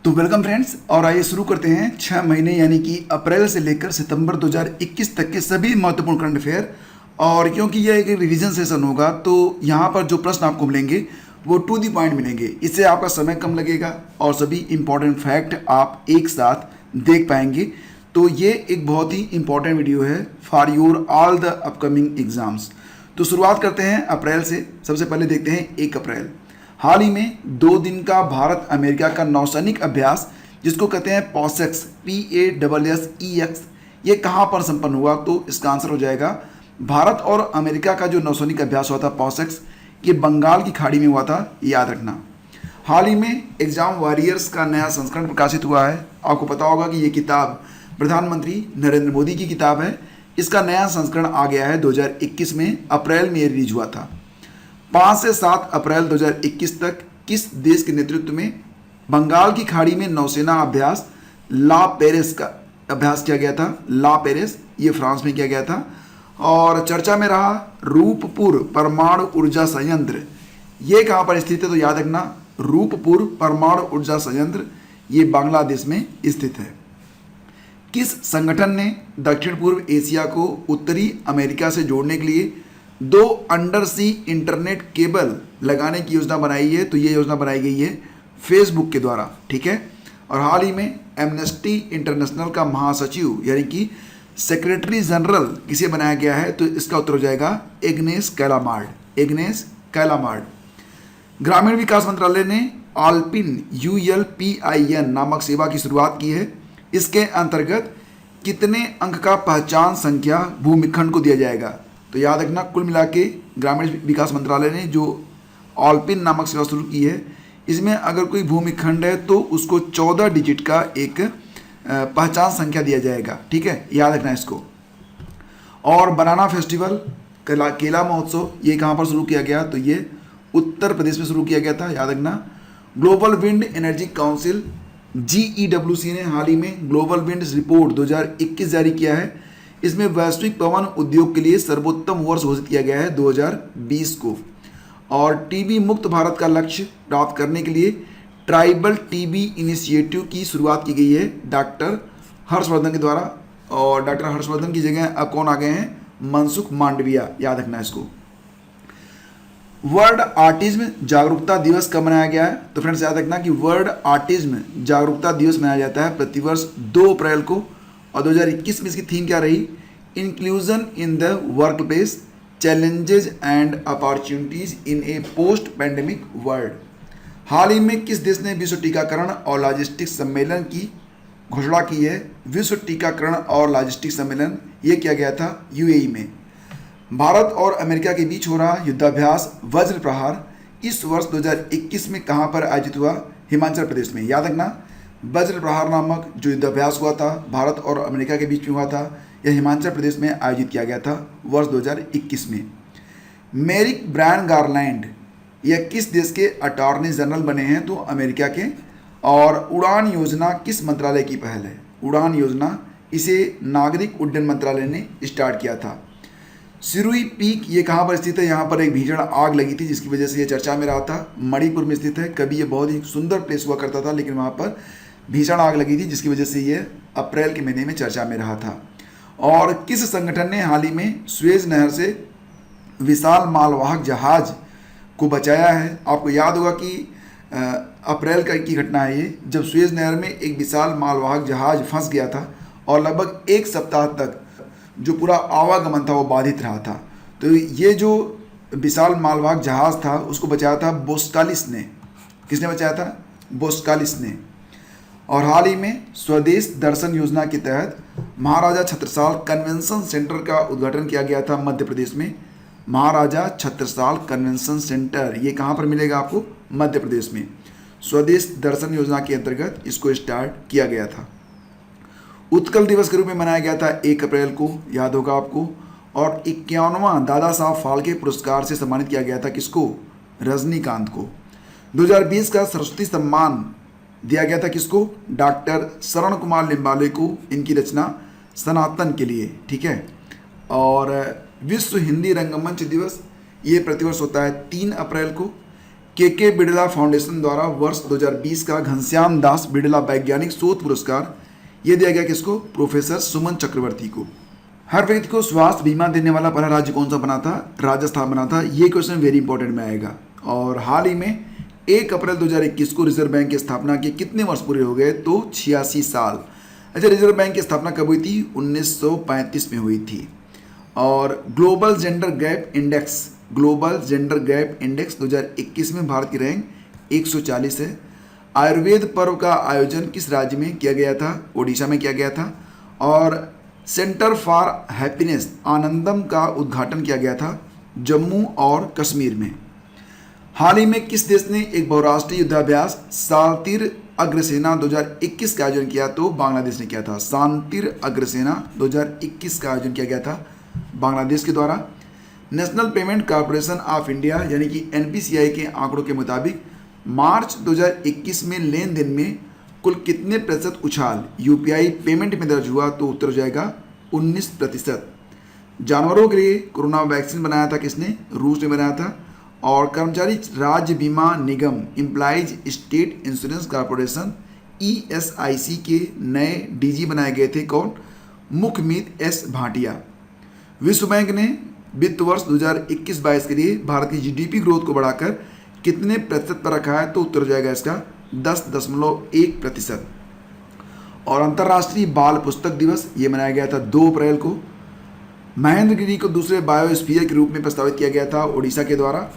तो welcome friends, और आइए शुरू करते हैं 6 महीने यानी कि अप्रैल से लेकर सितंबर 2021 तक के सभी महत्वपूर्ण करंट अफेयर। और क्योंकि यह एक रिवीजन सेशन होगा तो यहाँ पर जो प्रश्न आपको मिलेंगे वो टू दी पॉइंट मिलेंगे। इससे आपका समय कम लगेगा और सभी इंपॉर्टेंट फैक्ट आप एक साथ देख पाएंगे। तो ये एक बहुत ही इंपॉर्टेंट वीडियो है for your all the upcoming exams. तो शुरुआत करते हैं अप्रैल से। सबसे पहले देखते हैं 1 अप्रैल। हाल ही में 2 दिन का भारत अमेरिका का नौसैनिक अभ्यास, जिसको कहते हैं पॉसेक्स, PASSEX, ये कहाँ पर संपन्न हुआ? तो इसका आंसर हो जाएगा भारत और अमेरिका का जो नौसैनिक अभ्यास हुआ था पॉसेक्स, ये बंगाल की खाड़ी में हुआ था, याद रखना। हाल ही में एग्जाम वॉरियर्स का नया संस्करण प्रकाशित हुआ है। आपको पता होगा कि ये किताब प्रधानमंत्री नरेंद्र मोदी की किताब है। इसका नया संस्करण आ गया है 2021 में, अप्रैल में ये रिलीज हुआ था। 5 से 7 अप्रैल 2021 तक किस देश के नेतृत्व में बंगाल की खाड़ी में नौसेना अभ्यास ला पेरिस का अभ्यास किया गया था? ला पेरिस, ये फ्रांस में किया गया था। और चर्चा में रहा रूपपुर परमाणु ऊर्जा संयंत्र, ये कहाँ पर स्थित है? तो याद रखना, रूपपुर परमाणु ऊर्जा संयंत्र ये बांग्लादेश में स्थित है। किस संगठन ने दक्षिण पूर्व एशिया को उत्तरी अमेरिका से जोड़ने के लिए 2 अंडर सी इंटरनेट केबल लगाने की योजना बनाई है? तो ये योजना बनाई गई है फेसबुक के द्वारा, ठीक है। और हाल ही में एमनेस्टी इंटरनेशनल का महासचिव यानी कि सेक्रेटरी जनरल किसे बनाया गया है? तो इसका उत्तर हो जाएगा एग्नेस कैलामार्ड। Agnes Callamard. ग्रामीण विकास मंत्रालय ने आल्पिन ULPIN नामक सेवा की शुरुआत की है। इसके अंतर्गत कितने अंक का पहचान संख्या भूमिखंड को दिया जाएगा? तो याद रखना, कुल मिला के ग्रामीण विकास मंत्रालय ने जो आल्पिन नामक सेवा शुरू की है, इसमें अगर कोई भूमिखंड है तो उसको 14 डिजिट का एक पहचान संख्या दिया जाएगा, ठीक है, याद रखना इसको। और बनाना फेस्टिवल, केला महोत्सव, ये कहाँ पर शुरू किया गया? तो ये उत्तर प्रदेश में शुरू किया गया था, याद रखना। Global wind energy council GEWC ने हाल ही में ग्लोबल विंड रिपोर्ट 2021 जारी किया है। इसमें वैश्विक पवन उद्योग के लिए सर्वोत्तम वर्ष घोषित किया गया है 2020 को। और टीबी मुक्त भारत का लक्ष्य प्राप्त करने के लिए ट्राइबल टीबी इनिशिएटिव की शुरुआत की गई है डॉक्टर हर्षवर्धन के द्वारा। और डॉक्टर हर्षवर्धन की जगह अब कौन आ गए हैं? मनसुख मांडविया, याद रखना इसको। वर्ल्ड ऑटिज्म जागरूकता दिवस कब मनाया गया है? तो फ्रेंड्स याद रखना कि वर्ल्ड ऑटिज्म जागरूकता दिवस मनाया जाता है प्रतिवर्ष 2 अप्रैल को। और 2021 में इसकी थीम क्या रही? Inclusion in the workplace, challenges and opportunities in a post pandemic world. हाल ही में किस देश ने विश्व टीकाकरण और लॉजिस्टिक्स सम्मेलन की घोषणा की है? विश्व टीकाकरण और लॉजिस्टिक्स सम्मेलन ये किया गया था UAE में। भारत और अमेरिका के बीच हो रहा युद्धाभ्यास वज्र प्रहार इस वर्ष 2021 में कहाँ पर आयोजित हुआ? हिमाचल प्रदेश में, याद रखना। वज्र प्रहार नामक जो युद्धाभ्यास हुआ था भारत और अमेरिका के बीच में हुआ था, यह हिमाचल प्रदेश में आयोजित किया गया था वर्ष 2021 में। मेरिक ब्रायन गारलैंड यह किस देश के अटॉर्नी जनरल बने हैं? तो अमेरिका के। और उड़ान योजना किस मंत्रालय की पहल है? उड़ान योजना इसे नागरिक उड्डयन मंत्रालय ने स्टार्ट किया था। सिरुई पीक ये कहाँ पर स्थित है? यहाँ पर एक भीषण आग लगी थी जिसकी वजह से ये चर्चा में रहा था। मणिपुर में स्थित है। कभी ये बहुत ही सुंदर प्लेस हुआ करता था, लेकिन वहाँ पर भीषण आग लगी थी जिसकी वजह से ये अप्रैल के महीने में चर्चा में रहा था। और किस संगठन ने हाल ही में स्वेज नहर से विशाल मालवाहक जहाज को बचाया है? आपको याद होगा कि अप्रैल की घटना है ये, जब स्वेज नहर में एक विशाल मालवाहक जहाज फंस गया था और लगभग 1 सप्ताह तक जो पूरा आवागमन था वो बाधित रहा था। तो ये जो विशाल मालवाहक जहाज था उसको बचाया था बोस्कालिस ने। किसने बचाया था? बोस्कालिस ने। और हाल ही में स्वदेश दर्शन योजना के तहत महाराजा छत्रसाल कन्वेंशन सेंटर का उद्घाटन किया गया था मध्य प्रदेश में। महाराजा छत्रसाल कन्वेंशन सेंटर ये कहाँ पर मिलेगा आपको? मध्य प्रदेश में। स्वदेश दर्शन योजना के अंतर्गत इसको स्टार्ट किया गया था। उत्कल दिवस के रूप में मनाया गया था 1 अप्रैल को, याद होगा आपको। और 51वां दादा साहब फाल्के पुरस्कार से सम्मानित किया गया था किसको? रजनीकांत को। 2020 का सरस्वती सम्मान दिया गया था किसको? डॉक्टर शरण कुमार लिम्बाले को, इनकी रचना सनातन के लिए, ठीक है। और विश्व हिंदी रंगमंच दिवस ये प्रतिवर्ष होता है 3 अप्रैल को। के बिड़ला फाउंडेशन द्वारा वर्ष 2020 का घनश्याम दास बिड़ला वैज्ञानिक शोध पुरस्कार ये दिया गया किसको? प्रोफेसर सुमन चक्रवर्ती को। हर व्यक्ति को स्वास्थ्य बीमा देने वाला पहला राज्य कौन सा बना था? राजस्थान बना था। ये क्वेश्चन वेरी इंपॉर्टेंट में आएगा। और हाल ही में 1 अप्रैल 2021 को रिजर्व बैंक की स्थापना के कितने वर्ष पूरे हो गए? तो 86 साल। अच्छा, रिजर्व बैंक की स्थापना कब हुई थी? 1935 में हुई थी। और ग्लोबल जेंडर गैप इंडेक्स 2021 में भारत की रैंक 140 है। आयुर्वेद पर्व का आयोजन किस राज्य में किया गया था? ओडिशा में किया गया था। और सेंटर फॉर हैप्पीनेस आनंदम का उद्घाटन किया गया था जम्मू और कश्मीर में। हाल ही में किस देश ने एक बहुराष्ट्रीय युद्धाभ्यास शातिर अग्रसेना 2021 का आयोजन किया? तो बांग्लादेश ने किया था। शातिर अग्रसेना 2021 का आयोजन किया गया था बांग्लादेश के द्वारा। National payment corporation of India यानी कि एनपीसीआई के आंकड़ों के मुताबिक मार्च 2021 में लेन देन में कुल कितने प्रतिशत उछाल यूपीआई पेमेंट में दर्ज हुआ? तो उत्तर हो जाएगा 19%। जानवरों के लिए कोरोना वैक्सीन बनाया था किसने? रूस ने बनाया था। और कर्मचारी राज्य बीमा निगम employees state insurance corporation ESIC के नए डीजी बनाए गए थे कौन? मुखमीत एस भाटिया। विश्व बैंक ने वित्त वर्ष 2021-22 के लिए भारत की जीडीपी ग्रोथ को बढ़ाकर कितने प्रतिशत पर रखा है? तो उत्तर हो जाएगा इसका 10.1%। और अंतर्राष्ट्रीय बाल पुस्तक दिवस ये मनाया गया था 2 अप्रैल को। महेंद्रगिरी को दूसरे बायोस्फीयर के रूप में प्रस्तावित किया गया था ओडिशा के द्वारा।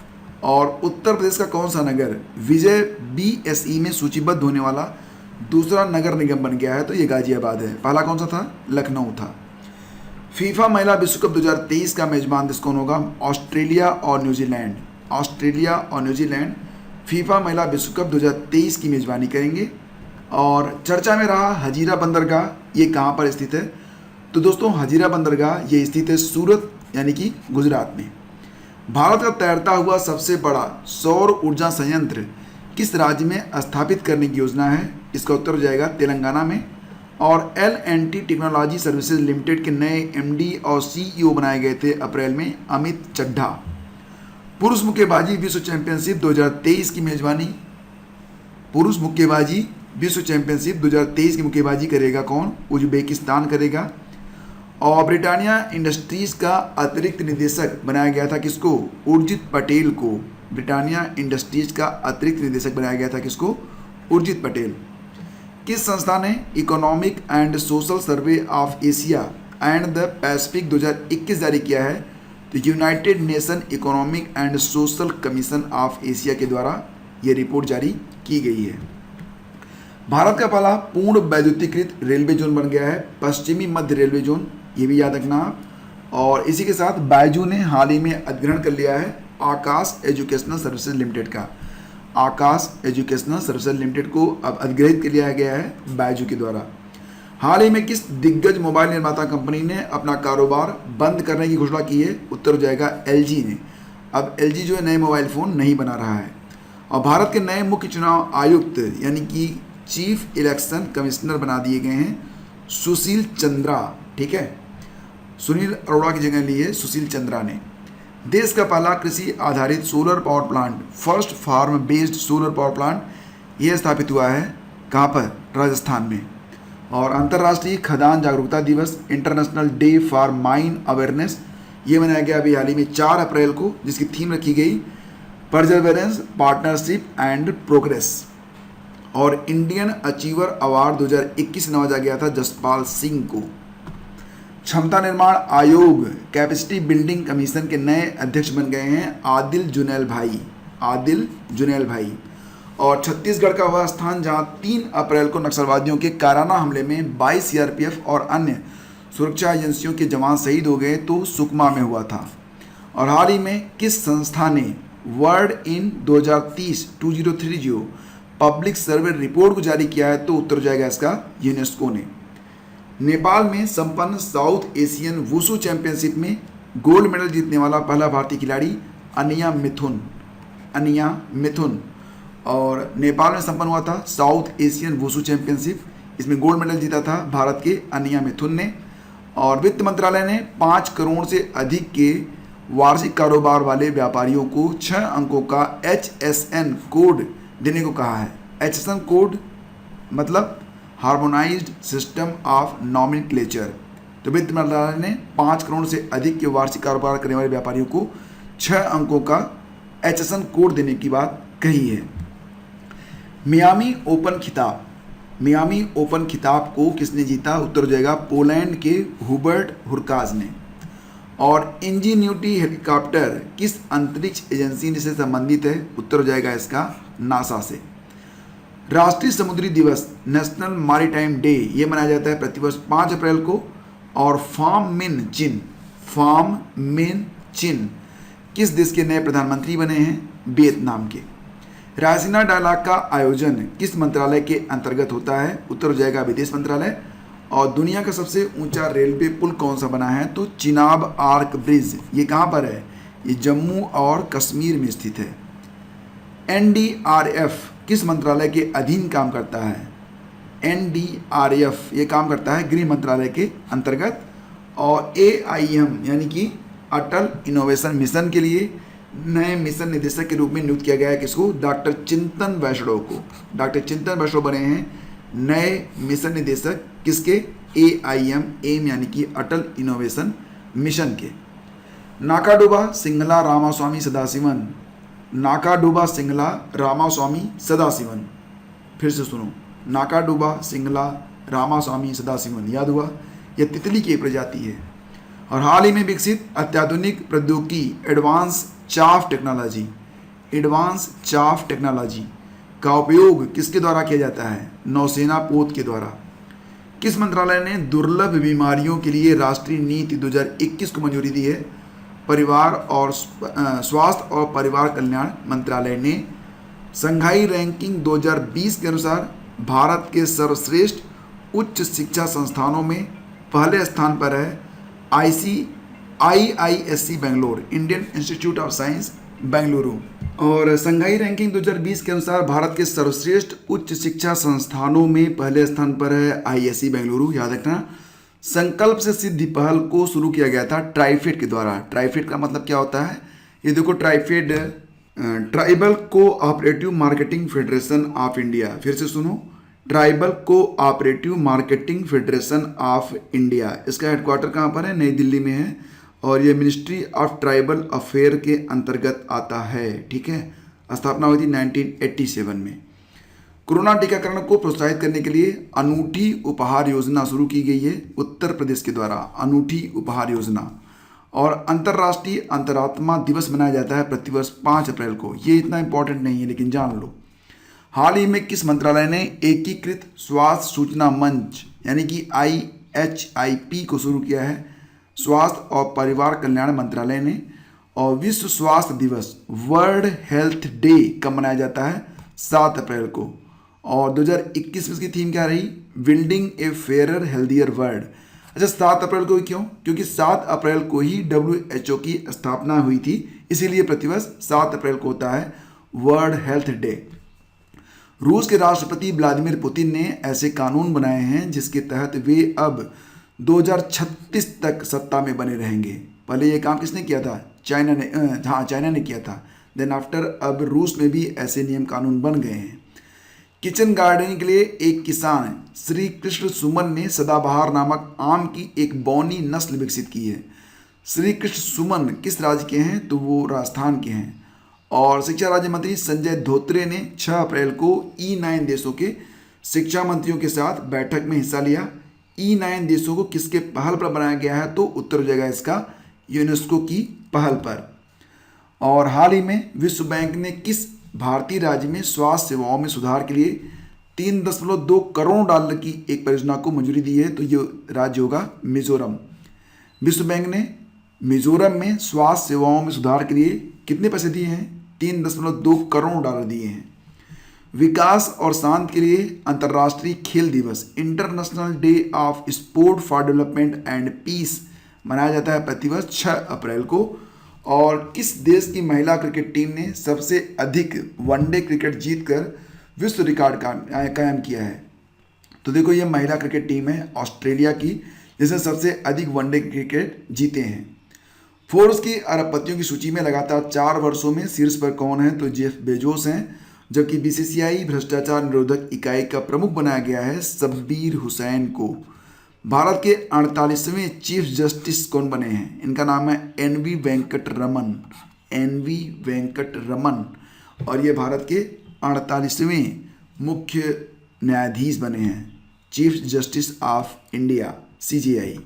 और उत्तर प्रदेश का कौन सा नगर विजय बीएसई में सूचीबद्ध होने वाला दूसरा नगर निगम बन गया है? तो ये गाजियाबाद है। पहला कौन सा था? लखनऊ था। फीफा महिला विश्व कप 2023 का मेजबान देश कौन होगा? ऑस्ट्रेलिया और न्यूजीलैंड फीफा महिला विश्व कप 2023 की मेजबानी करेंगे। और चर्चा में रहा हजीरा बंदरगाह, ये कहाँ पर स्थित है? तो दोस्तों हजीरा बंदरगाह ये स्थित है सूरत यानी कि गुजरात में। भारत का तैरता हुआ सबसे बड़ा सौर ऊर्जा संयंत्र किस राज्य में स्थापित करने की योजना है? इसका उत्तर हो जाएगा तेलंगाना में। और L&T टेक्नोलॉजी सर्विसेज लिमिटेड के नए एमडी और सीईओ बनाए गए थे अप्रैल में अमित चड्ढा। पुरुष मुक्केबाजी विश्व चैंपियनशिप 2023 की मेजबानी पुरुष मुक्केबाजी विश्व चैंपियनशिप 2023 की मुक्केबाजी करेगा कौन? उज्बेकिस्तान करेगा। और ब्रिटानिया इंडस्ट्रीज का अतिरिक्त निदेशक बनाया गया था किसको? उर्जित पटेल को। ब्रिटानिया इंडस्ट्रीज का अतिरिक्त निदेशक बनाया गया था किसको? उर्जित पटेल। किस संस्था ने economic and social survey of Asia and the Pacific 2021 जारी किया है? तो United nation economic and social commission of Asia के द्वारा ये रिपोर्ट जारी की गई है। भारत का पहला पूर्ण वैद्युतीकृत रेलवे जोन बन गया है पश्चिमी मध्य रेलवे जोन, ये भी याद रखना आप। और इसी के साथ बायजू ने हाल ही में अधिग्रहण कर लिया है आकाश एजुकेशनल सर्विसेज लिमिटेड का। आकाश एजुकेशनल सर्विसेज लिमिटेड को अब अधिग्रहित कर लिया गया है बायजू के द्वारा। हाल ही में किस दिग्गज मोबाइल निर्माता कंपनी ने अपना कारोबार बंद करने की घोषणा की है? उत्तर हो जाएगा एलजी ने। अब एलजी जो है नए मोबाइल फ़ोन नहीं बना रहा है। और भारत के नए मुख्य चुनाव आयुक्त यानी कि चीफ इलेक्शन कमिश्नर बना दिए गए हैं सुशील चंद्रा। ठीक है, सुनील अरोड़ा की जगह ली है सुशील चंद्रा ने। देश का पहला कृषि आधारित solar power plant first farm based solar power plant यह स्थापित हुआ है कहाँ पर? राजस्थान में। और अंतर्राष्ट्रीय खदान जागरूकता दिवस international day for mine awareness ये मनाया गया अभी हाल ही में 4 अप्रैल को, जिसकी थीम रखी गई परजर्वेरेंस पार्टनरशिप एंड प्रोग्रेस। और इंडियन अचीवर अवार्ड 2021 नवाजा गया था जसपाल सिंह को। क्षमता निर्माण आयोग कैपेसिटी बिल्डिंग कमीशन के नए अध्यक्ष बन गए हैं आदिल जुनैल भाई। और छत्तीसगढ़ का वह स्थान जहां 3 अप्रैल को नक्सलवादियों के काराना हमले में 22 सीआरपीएफ और अन्य सुरक्षा एजेंसियों के जवान शहीद हो गए तो सुकमा में हुआ था। और हाल ही में किस संस्था ने world in 2030 public survey report को जारी किया है? तो उत्तर हो जाएगा इसका यूनेस्को ने। नेपाल में संपन्न साउथ एशियन वुशु चैंपियनशिप में गोल्ड मेडल जीतने वाला पहला भारतीय खिलाड़ी अनिया मिथुन। और नेपाल में संपन्न हुआ था साउथ एशियन वुशु चैंपियनशिप, इसमें गोल्ड मेडल जीता था भारत के अनिया मिथुन ने। और वित्त मंत्रालय ने 5 करोड़ से अधिक के वार्षिक कारोबार वाले व्यापारियों को 6 अंकों का HSN कोड देने को कहा है। HSN कोड मतलब हार्मोनाइज्ड सिस्टम ऑफ नॉमेनक्लेचर। तो वित्त मंत्रालय ने 5 करोड़ से अधिक के वार्षिक कारोबार करने वाले व्यापारियों को 6 अंकों का HSN कोड देने की बात कही है। मियामी ओपन खिताब, मियामी ओपन खिताब को किसने जीता? उत्तर हो जाएगा पोलैंड के हुबर्ट हुरकाज ने। और इंजीन्यूटी हेलीकॉप्टर किस अंतरिक्ष एजेंसी से संबंधित है? उत्तर हो जाएगा इसका नासा से। राष्ट्रीय समुद्री दिवस नेशनल मैरीटाइम डे ये मनाया जाता है प्रतिवर्ष 5 अप्रैल को। और फार्म मिन चिन किस देश के नए प्रधानमंत्री बने हैं? वियतनाम के। रायसीना डायलॉग का आयोजन किस मंत्रालय के अंतर्गत होता है? उत्तर हो जाएगा विदेश मंत्रालय। और दुनिया का सबसे ऊंचा रेलवे पुल कौन सा बना है? तो चिनाब आर्क ब्रिज। ये कहाँ पर है? ये जम्मू और कश्मीर में स्थित है। NDRF किस मंत्रालय के अधीन काम करता है? NDRF ये काम करता है गृह मंत्रालय के अंतर्गत। और AIM यानी कि अटल इनोवेशन मिशन के लिए नए मिशन निदेशक के रूप में नियुक्त किया गया है किसको? डॉक्टर चिंतन वैष्णव को। डॉक्टर चिंतन वैष्णव बने हैं नए मिशन निदेशक किसके? AIM यानी कि अटल इनोवेशन मिशन के। नाकाडोबा सिंगला रामास्वामी सदाशिवन, नाकाडोबा सिंगला रामास्वामी सदाशिवन। फिर से सुनो, नाकाडोबा सिंगला रामास्वामी सदाशिवन याद हुआ? यह तितली की एक प्रजाति है। और हाल ही में विकसित अत्याधुनिक प्रौद्योगिकी एडवांस चाफ टेक्नोलॉजी का उपयोग किसके द्वारा किया जाता है? नौसेना पोत के द्वारा। किस मंत्रालय ने दुर्लभ बीमारियों के लिए राष्ट्रीय नीति 2021 को मंजूरी दी है? परिवार और स्वास्थ्य और परिवार कल्याण मंत्रालय ने। संघाई रैंकिंग 2020 के अनुसार भारत के सर्वश्रेष्ठ उच्च शिक्षा संस्थानों में पहले स्थान पर है IISc Bangalore, Indian institute of science Bengaluru. और संघाई रैंकिंग 2020 के अनुसार भारत के सर्वश्रेष्ठ उच्च शिक्षा संस्थानों में पहले स्थान पर है IISc बेंगलुरु। याद रखना, संकल्प से सिद्धि पहल को शुरू किया गया था ट्राइफेड के द्वारा। ट्राइफेड का मतलब क्या होता है? ये देखो, TRIFED tribal cooperative marketing federation of India. फिर से सुनो, tribal cooperative marketing federation of India. इसका हेडक्वार्टर कहाँ पर है? नई दिल्ली में है। और ये मिनिस्ट्री ऑफ ट्राइबल अफेयर के अंतर्गत आता है। ठीक है, स्थापना हुई थी 1987 में। कोरोना टीकाकरण को प्रोत्साहित करने के लिए अनूठी उपहार योजना शुरू की गई है उत्तर प्रदेश के द्वारा। अनूठी उपहार योजना। और अंतर्राष्ट्रीय अंतरात्मा दिवस मनाया जाता है प्रतिवर्ष 5 अप्रैल को। ये इतना इंपॉर्टेंट नहीं है लेकिन जान लो। हाल ही में किस मंत्रालय ने एकीकृत स्वास्थ्य सूचना मंच यानी कि IHIP को शुरू किया है? स्वास्थ्य और परिवार कल्याण मंत्रालय ने। और विश्व स्वास्थ्य दिवस वर्ल्ड हेल्थ डे कब मनाया जाता है? 7 अप्रैल को। और 2021 में इसकी थीम क्या रही? बिल्डिंग ए फेयरर हेल्दियर वर्ल्ड। अच्छा, 7 अप्रैल को क्यों? क्योंकि 7 अप्रैल को ही WHO की स्थापना हुई थी, इसीलिए प्रतिवर्ष 7 अप्रैल को होता है वर्ल्ड हेल्थ डे। रूस के राष्ट्रपति व्लादिमीर पुतिन ने ऐसे कानून बनाए हैं जिसके तहत वे अब 2036 तक सत्ता में बने रहेंगे। पहले ये काम किसने किया था? चाइना ने किया था। देन आफ्टर अब रूस में भी ऐसे नियम कानून बन गए हैं। किचन गार्डनिंग के लिए एक किसान श्री कृष्ण सुमन ने सदाबहार नामक आम की एक बौनी नस्ल विकसित की है। श्री कृष्ण सुमन किस राज्य के हैं? तो वो राजस्थान के हैं। और शिक्षा राज्य मंत्री संजय धोत्रे ने 6 अप्रैल को E9 देशों के शिक्षा मंत्रियों के साथ बैठक में हिस्सा लिया। E9 देशों को किसके पहल पर बनाया गया है? तो उत्तर हो जाएगा इसका यूनेस्को की पहल पर। और हाल ही में विश्व बैंक ने किस भारतीय राज्य में स्वास्थ्य सेवाओं में सुधार के लिए 3.2 करोड़ डॉलर की एक परियोजना को मंजूरी दी है? तो ये राज्य होगा मिजोरम। विश्व बैंक ने मिजोरम में स्वास्थ्य सेवाओं में सुधार के लिए कितने पैसे दिए हैं? 3.2 करोड़ डॉलर दिए हैं। विकास और शांति के लिए अंतर्राष्ट्रीय खेल दिवस international day of sport for development and peace मनाया जाता है प्रतिवर्ष 6 अप्रैल को। और किस देश की महिला क्रिकेट टीम ने सबसे अधिक वनडे क्रिकेट जीतकर विश्व रिकॉर्ड कायम किया है? तो देखो, ये महिला क्रिकेट टीम है ऑस्ट्रेलिया की, जिसने सबसे अधिक वनडे क्रिकेट जीते हैं। फोर्ब्स की अरबपतियों की सूची में लगातार 4 वर्षों में शीर्ष पर कौन है? तो जेफ बेजोस हैं। जबकि बीसीसीआई भ्रष्टाचार निरोधक इकाई का प्रमुख बनाया गया है शब्बीर हुसैन को। भारत के 48वें चीफ जस्टिस कौन बने हैं? इनका नाम है N V Venkataraman. N V Venkataraman, और ये भारत के 48वें मुख्य न्यायाधीश बने हैं, chief justice of India CJI.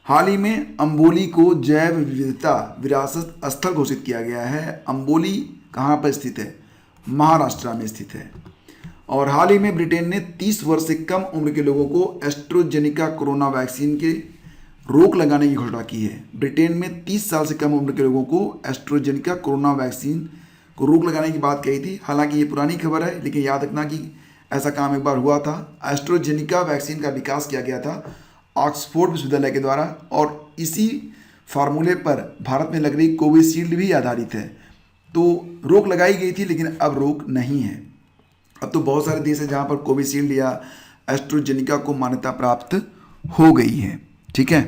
हाल ही में अंबोली को जैव विविधता विरासत स्थल घोषित किया गया है। अंबोली कहाँ पर स्थित है? महाराष्ट्र में स्थित है। और हाल ही में ब्रिटेन ने 30 वर्ष से कम उम्र के लोगों को एस्ट्रोजेनिका कोरोना वैक्सीन के रोक लगाने की घोषणा की है। ब्रिटेन में 30 साल से कम उम्र के लोगों को एस्ट्रोजेनिका कोरोना वैक्सीन को रोक लगाने की बात कही थी। हालांकि ये पुरानी खबर है, लेकिन याद रखना कि ऐसा काम एक बार हुआ था। एस्ट्रोजेनिका वैक्सीन का विकास किया गया था ऑक्सफोर्ड विश्वविद्यालय के द्वारा, और इसी फार्मूले पर भारत में लग रही कोविशील्ड भी आधारित है। तो रोक लगाई गई थी, लेकिन अब रोक नहीं है। अब तो बहुत सारे देश हैं जहाँ पर कोविशील्ड या एस्ट्रोजेनिका को मान्यता प्राप्त हो गई है। ठीक है।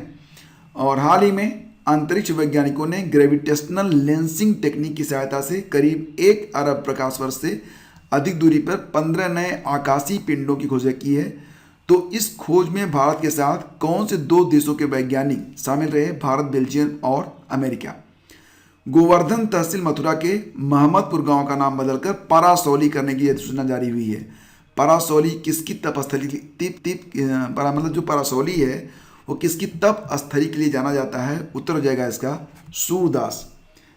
और हाल ही में अंतरिक्ष वैज्ञानिकों ने ग्रेविटेशनल लेंसिंग टेक्निक की सहायता से करीब 1 अरब प्रकाश वर्ष से अधिक दूरी पर 15 नए आकाशीय पिंडों की खोज की है। तो इस खोज में भारत के साथ कौन से 2 देशों के वैज्ञानिक शामिल रहे? भारत, बेल्जियम और अमेरिका। गोवर्धन तहसील मथुरा के महमदपुर गांव का नाम बदलकर परासौली करने की सूचना जारी हुई है। परासौली किसकी तपस्थली? मतलब जो परासौली है वो किसकी तप स्थली के लिए जाना जाता है? उत्तर हो जाएगा इसका सूरदास।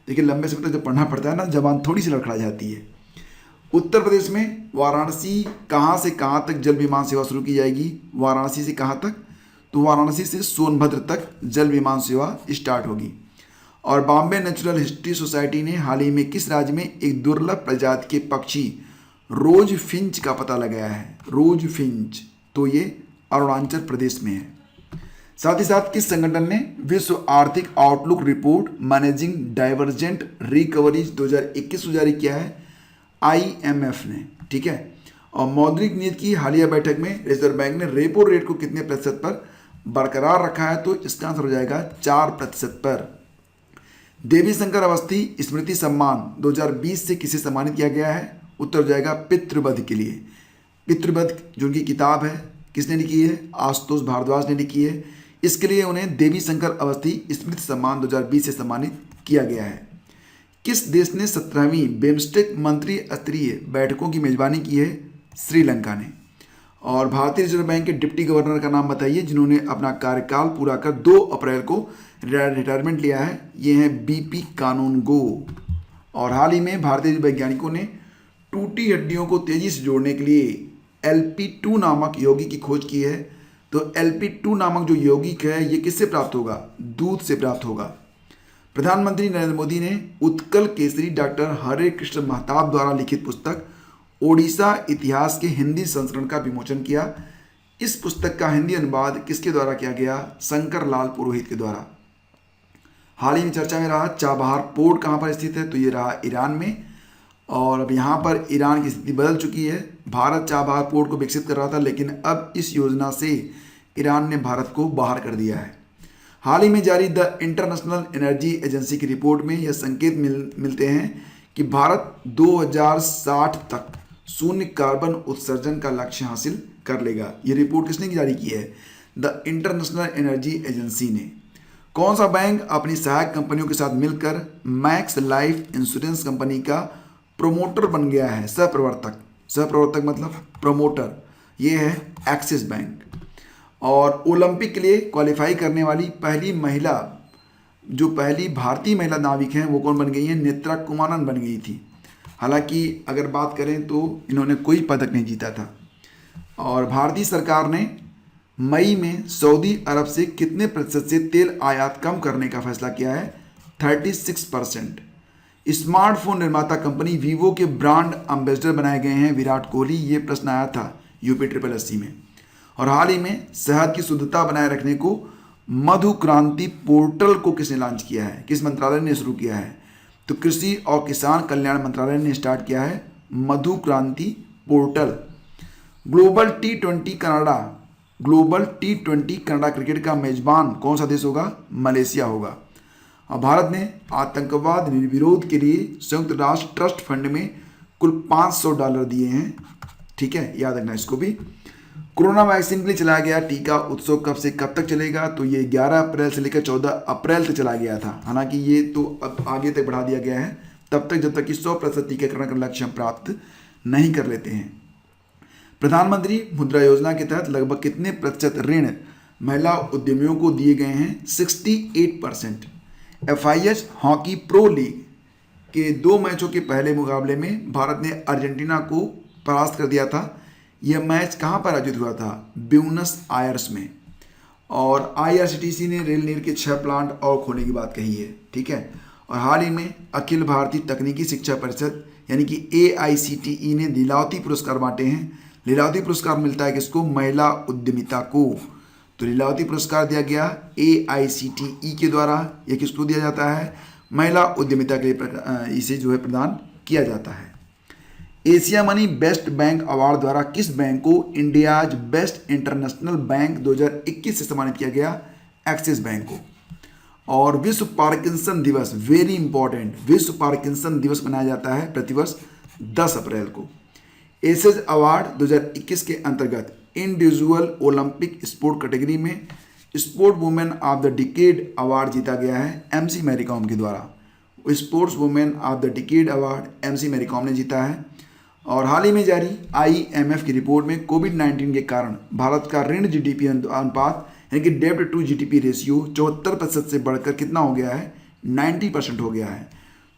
देखिए लंबे समय तक जब पढ़ना पड़ता है ना, जबान थोड़ी सी लड़खड़ा जाती है। उत्तर प्रदेश में वाराणसी कहाँ से कहाँ तक जल विमान सेवा शुरू की जाएगी? वाराणसी से कहाँ तक? तो वाराणसी से सोनभद्र तक जल विमान सेवा स्टार्ट होगी। और बॉम्बे नेचुरल हिस्ट्री सोसाइटी ने हाल ही में किस राज्य में एक दुर्लभ प्रजाति के पक्षी रोज फिंच का पता लगाया है? रोज फिंच, तो ये अरुणाचल प्रदेश में है। साथ ही साथ किस संगठन ने विश्व आर्थिक outlook report managing divergent recoveries 2021 को जारी किया है? IMF ने। ठीक है। और मौद्रिक नीति की हालिया बैठक में रिजर्व बैंक ने रेपो रेट को कितने प्रतिशत पर बरकरार रखा है? तो इसका आंसर हो जाएगा 4% पर। देवी शंकर अवस्थी स्मृति सम्मान 2020 से किसे सम्मानित किया गया है? उत्तर हो जाएगा पितृवध के लिए। पितृवध जो उनकी किताब है किसने लिखी है? आशुतोष भारद्वाज ने लिखी है। इसके लिए उन्हें देवी शंकर अवस्थी स्मृति सम्मान 2020 से सम्मानित किया गया है। किस देश ने 17वीं बिम्स्टेक मंत्री स्तरीय बैठकों की मेजबानी की है? श्रीलंका ने। और भारतीय रिजर्व बैंक के डिप्टी गवर्नर का नाम बताइए जिन्होंने अपना कार्यकाल पूरा कर 2 अप्रैल को रिटायरमेंट लिया है? ये हैं BP कानूनगो। और हाल ही में भारतीय वैज्ञानिकों ने टूटी हड्डियों को तेजी से जोड़ने के लिए LP2 नामक यौगिक की खोज की है। तो LP2 नामक जो यौगिक है ये किससे प्राप्त होगा? दूध से प्राप्त होगा। प्रधानमंत्री नरेंद्र मोदी ने उत्कल केसरी डॉक्टर हरे कृष्ण महताब द्वारा लिखित पुस्तक ओडिशा इतिहास के हिंदी संस्करण का विमोचन किया। इस पुस्तक का हिंदी अनुवाद किसके द्वारा किया गया? शंकर लाल पुरोहित के द्वारा। हाल ही में चर्चा में रहा चाबहार पोर्ट कहाँ पर स्थित है? तो ये रहा ईरान में। और अब यहाँ पर ईरान की स्थिति बदल चुकी है। भारत चाबहार पोर्ट को विकसित कर रहा था, लेकिन अब इस योजना से ईरान ने भारत को बाहर कर दिया है। हाल ही में जारी द इंटरनेशनल एनर्जी एजेंसी की रिपोर्ट में यह संकेत मिलते हैं कि भारत 2060 तक शून्य कार्बन उत्सर्जन का लक्ष्य हासिल कर लेगा। ये रिपोर्ट किसने जारी की है? द इंटरनेशनल एनर्जी एजेंसी ने। कौन सा बैंक अपनी सहायक कंपनियों के साथ मिलकर मैक्स लाइफ इंश्योरेंस कंपनी का प्रोमोटर बन गया है? सहप्रवर्तक मतलब प्रोमोटर, ये है एक्सिस बैंक। और ओलंपिक के लिए क्वालिफाई करने वाली पहली भारतीय महिला नाविक हैं वो कौन बन गई हैं? नेत्रा कुमारन बन गई थी। हालांकि अगर बात करें तो इन्होंने कोई पदक नहीं जीता था। और भारतीय सरकार ने मई में सऊदी अरब से कितने प्रतिशत से तेल आयात कम करने का फैसला किया है? 36%। स्मार्टफोन निर्माता कंपनी वीवो के ब्रांड एम्बेसडर बनाए गए हैं विराट कोहली। ये प्रश्न आया था UPSSC में। और हाल ही में शहद की शुद्धता बनाए रखने को मधु क्रांति पोर्टल को किसने लॉन्च किया है? किस मंत्रालय ने शुरू किया है? तो कृषि और किसान कल्याण मंत्रालय ने स्टार्ट किया है मधु क्रांति portal. Global T20 Canada cricket का मेजबान कौन सा देश होगा? मलेशिया होगा। और भारत ने आतंकवाद विरोध के लिए संयुक्त राष्ट्र ट्रस्ट फंड में कुल $500 दिए हैं। ठीक है, याद रखना इसको भी। कोरोना वैक्सीन के लिए चलाया गया टीका उत्सव कब से कब तक चलेगा? तो ये 11 अप्रैल से लेकर 14 अप्रैल तक चला गया था। हालांकि ये तो अब आगे तक बढ़ा दिया गया है, तब तक जब तक कि 100% टीकाकरण का लक्ष्य हम प्राप्त नहीं कर लेते हैं। प्रधानमंत्री मुद्रा योजना के तहत लगभग कितने प्रतिशत ऋण महिला उद्यमियों को दिए गए हैं? 68%। FIH हॉकी प्रो लीग के 2 मैचों के पहले मुकाबले में भारत ने अर्जेंटीना को परास्त कर दिया था। यह मैच कहाँ पर आयोजित हुआ था? ब्यूनस आयर्स में। और IRCTC ने रेल नीर के 6 प्लांट और खोलने की बात कही है। ठीक है, और हाल ही में अखिल भारतीय तकनीकी शिक्षा परिषद यानी कि AICTE ने लीलावती पुरस्कार बांटे हैं। लीलावती पुरस्कार मिलता है किसको? महिला उद्यमिता को। तो लीलावती पुरस्कार दिया गया AICTE के द्वारा। यह किसको दिया जाता है? महिला उद्यमिता के लिए इसे जो है प्रदान किया जाता है। Asia money best bank award द्वारा किस बैंक को इंडियाज बेस्ट इंटरनेशनल बैंक 2021 से सम्मानित किया गया? एक्सिस बैंक को। और विश्व पार्किंसन दिवस, वेरी इंपॉर्टेंट, विश्व पार्किंसन दिवस मनाया जाता है प्रतिवर्ष 10 अप्रैल को। एसेज अवार्ड 2021 के अंतर्गत इंडिविजुअल ओलंपिक स्पोर्ट कैटेगरी में sport women of the decade award जीता गया है MC मैरी कॉम के द्वारा। Sports women of the decade award MC Mary Kom ने जीता है। और हाल ही में जारी IMF की रिपोर्ट में कोविड-19 के कारण भारत का ऋण GDP अनुपात यानी कि डेब्ट टू GDP रेशियो 74% से बढ़कर कितना हो गया है? 90% हो गया है।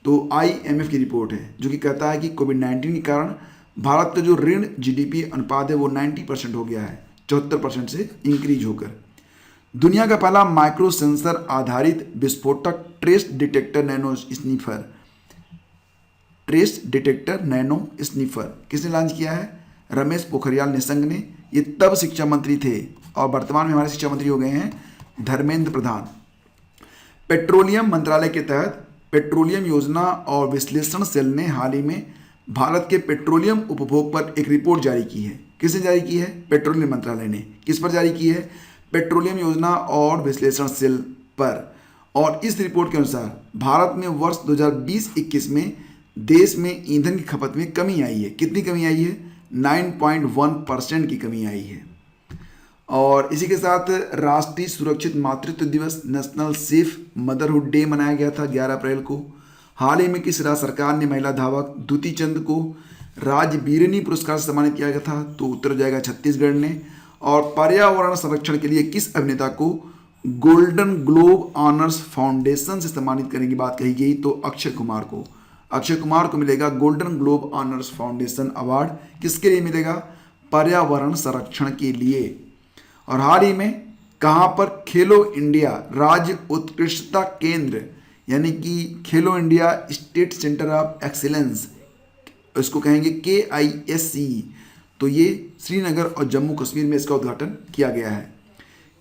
तो IMF की रिपोर्ट है जो कि कहता है कि कोविड-19 के कारण भारत का जो ऋण GDP अनुपात है वो 90% हो गया है, 74% से इंक्रीज होकर। दुनिया का पहला माइक्रो सेंसर आधारित विस्फोटक trace detector nano sniffer, trace detector nano sniffer किसने लॉन्च किया है? रमेश पोखरियाल निशंक ने। ये तब शिक्षा मंत्री थे और वर्तमान में हमारे शिक्षा मंत्री हो गए हैं धर्मेंद्र प्रधान। पेट्रोलियम मंत्रालय के तहत पेट्रोलियम योजना और विश्लेषण सेल ने हाल ही में भारत के पेट्रोलियम उपभोग पर एक रिपोर्ट जारी की है। किसने जारी की है? पेट्रोलियम मंत्रालय ने। किस पर जारी की है? पेट्रोलियम योजना और विश्लेषण सेल पर। और इस रिपोर्ट के अनुसार भारत में वर्ष 2020-21 में देश में ईंधन की खपत में कमी आई है। कितनी कमी आई है? 9.1% की कमी आई है। और इसी के साथ राष्ट्रीय सुरक्षित मातृत्व दिवस, नेशनल सेफ मदरहुड डे मनाया गया था 11 अप्रैल को। हाल ही में किस राज्य सरकार ने महिला धावक द्युति चंद को राजवीरनी पुरस्कार से सम्मानित किया गया था? तो उत्तर हो जाएगा छत्तीसगढ़ ने। और पर्यावरण संरक्षण के लिए किस अभिनेता को गोल्डन ग्लोब ऑनर्स फाउंडेशन से सम्मानित करने की बात कही गई? तो अक्षय कुमार को। अक्षय कुमार को मिलेगा golden globe honours foundation award. किसके लिए मिलेगा? पर्यावरण संरक्षण के लिए। और हाल ही में कहाँ पर खेलो इंडिया राज्य उत्कृष्टता केंद्र यानी कि खेलो India state centre of excellence, इसको कहेंगे KISC, तो ये श्रीनगर और जम्मू कश्मीर में इसका उद्घाटन किया गया है।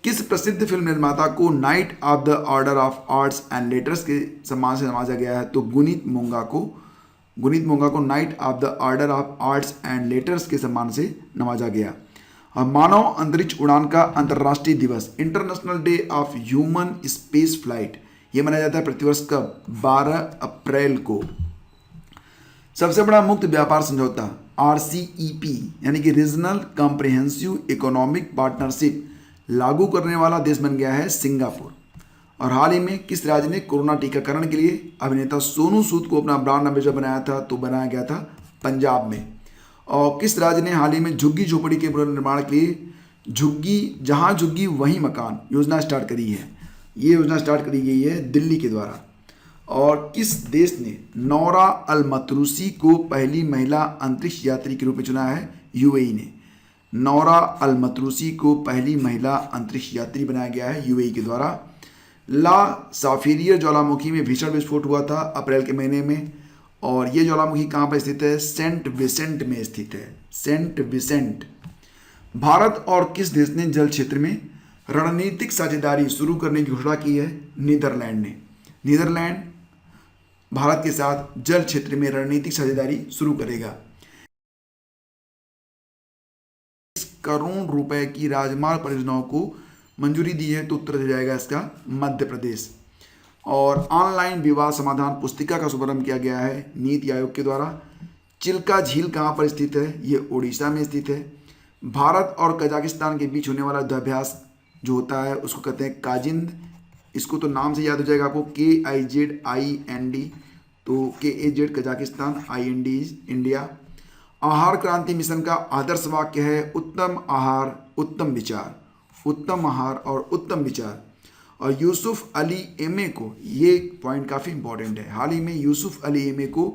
किस प्रसिद्ध फिल्म निर्माता को night of the order of arts and letters के सम्मान से नवाजा गया है? तो गुनीत मोंगा को night of the order of arts and letters के सम्मान से नवाजा गया। और मानव अंतरिक्ष उड़ान का अंतर्राष्ट्रीय दिवस, international day of human space flight, ये मनाया जाता है प्रतिवर्ष कब? 12 अप्रैल को। सबसे बड़ा मुक्त व्यापार समझौता RCEP यानी कि रीजनल कॉम्प्रिहेंसिव इकोनॉमिक पार्टनरशिप लागू करने वाला देश बन गया है सिंगापुर। और हाल ही में किस राज्य ने कोरोना टीकाकरण के लिए अभिनेता सोनू सूद को अपना ब्रांड एम्बेसडर बनाया था? तो बनाया गया था पंजाब में। और किस राज्य ने हाल ही में झुग्गी झोपड़ी के पुनर्निर्माण के लिए जहां झुग्गी वहीं मकान योजना स्टार्ट करी है? ये योजना स्टार्ट करी गई है दिल्ली के द्वारा। और किस देश ने नौरा अल मतरूसी को पहली महिला अंतरिक्ष यात्री के रूप में चुना है? UAE ने। नौरा अल मतरूसी को पहली महिला अंतरिक्ष यात्री बनाया गया है UAE के द्वारा। ला साफिरियर ज्वालामुखी में भीषण विस्फोट हुआ था अप्रैल के महीने में। और ये ज्वालामुखी कहाँ पर स्थित है? सेंट विसेंट में स्थित है, सेंट विसेंट। भारत और किस देश ने जल क्षेत्र में रणनीतिक साझेदारी शुरू करने की घोषणा की है? नीदरलैंड ने। नीदरलैंड भारत के साथ जल क्षेत्र में रणनीतिक साझेदारी शुरू करेगा। करोड़ रुपए की राजमार्ग परियोजनाओं को मंजूरी दी है? तो उत्तर हो जाएगा इसका मध्य प्रदेश। और ऑनलाइन विवाद समाधान पुस्तिका का शुभारंभ किया गया है नीति आयोग के द्वारा। चिल्का झील कहाँ पर स्थित है? ये उड़ीसा में स्थित है। भारत और कजाकिस्तान के बीच होने वाला युद्धाभ्यास जो होता है उसको कहते हैं काजिंद। इसको तो नाम से याद हो जाएगा आपको, KIZIND, तो KAZ कजाकिस्तान, IND इंडिया। आहार क्रांति मिशन का आदर्श वाक्य है उत्तम आहार उत्तम विचार। उत्तम आहार और उत्तम विचार। और यूसुफ अली एमे को, ये पॉइंट काफ़ी इंपॉर्टेंट है, हाल ही में यूसुफ अली एमे को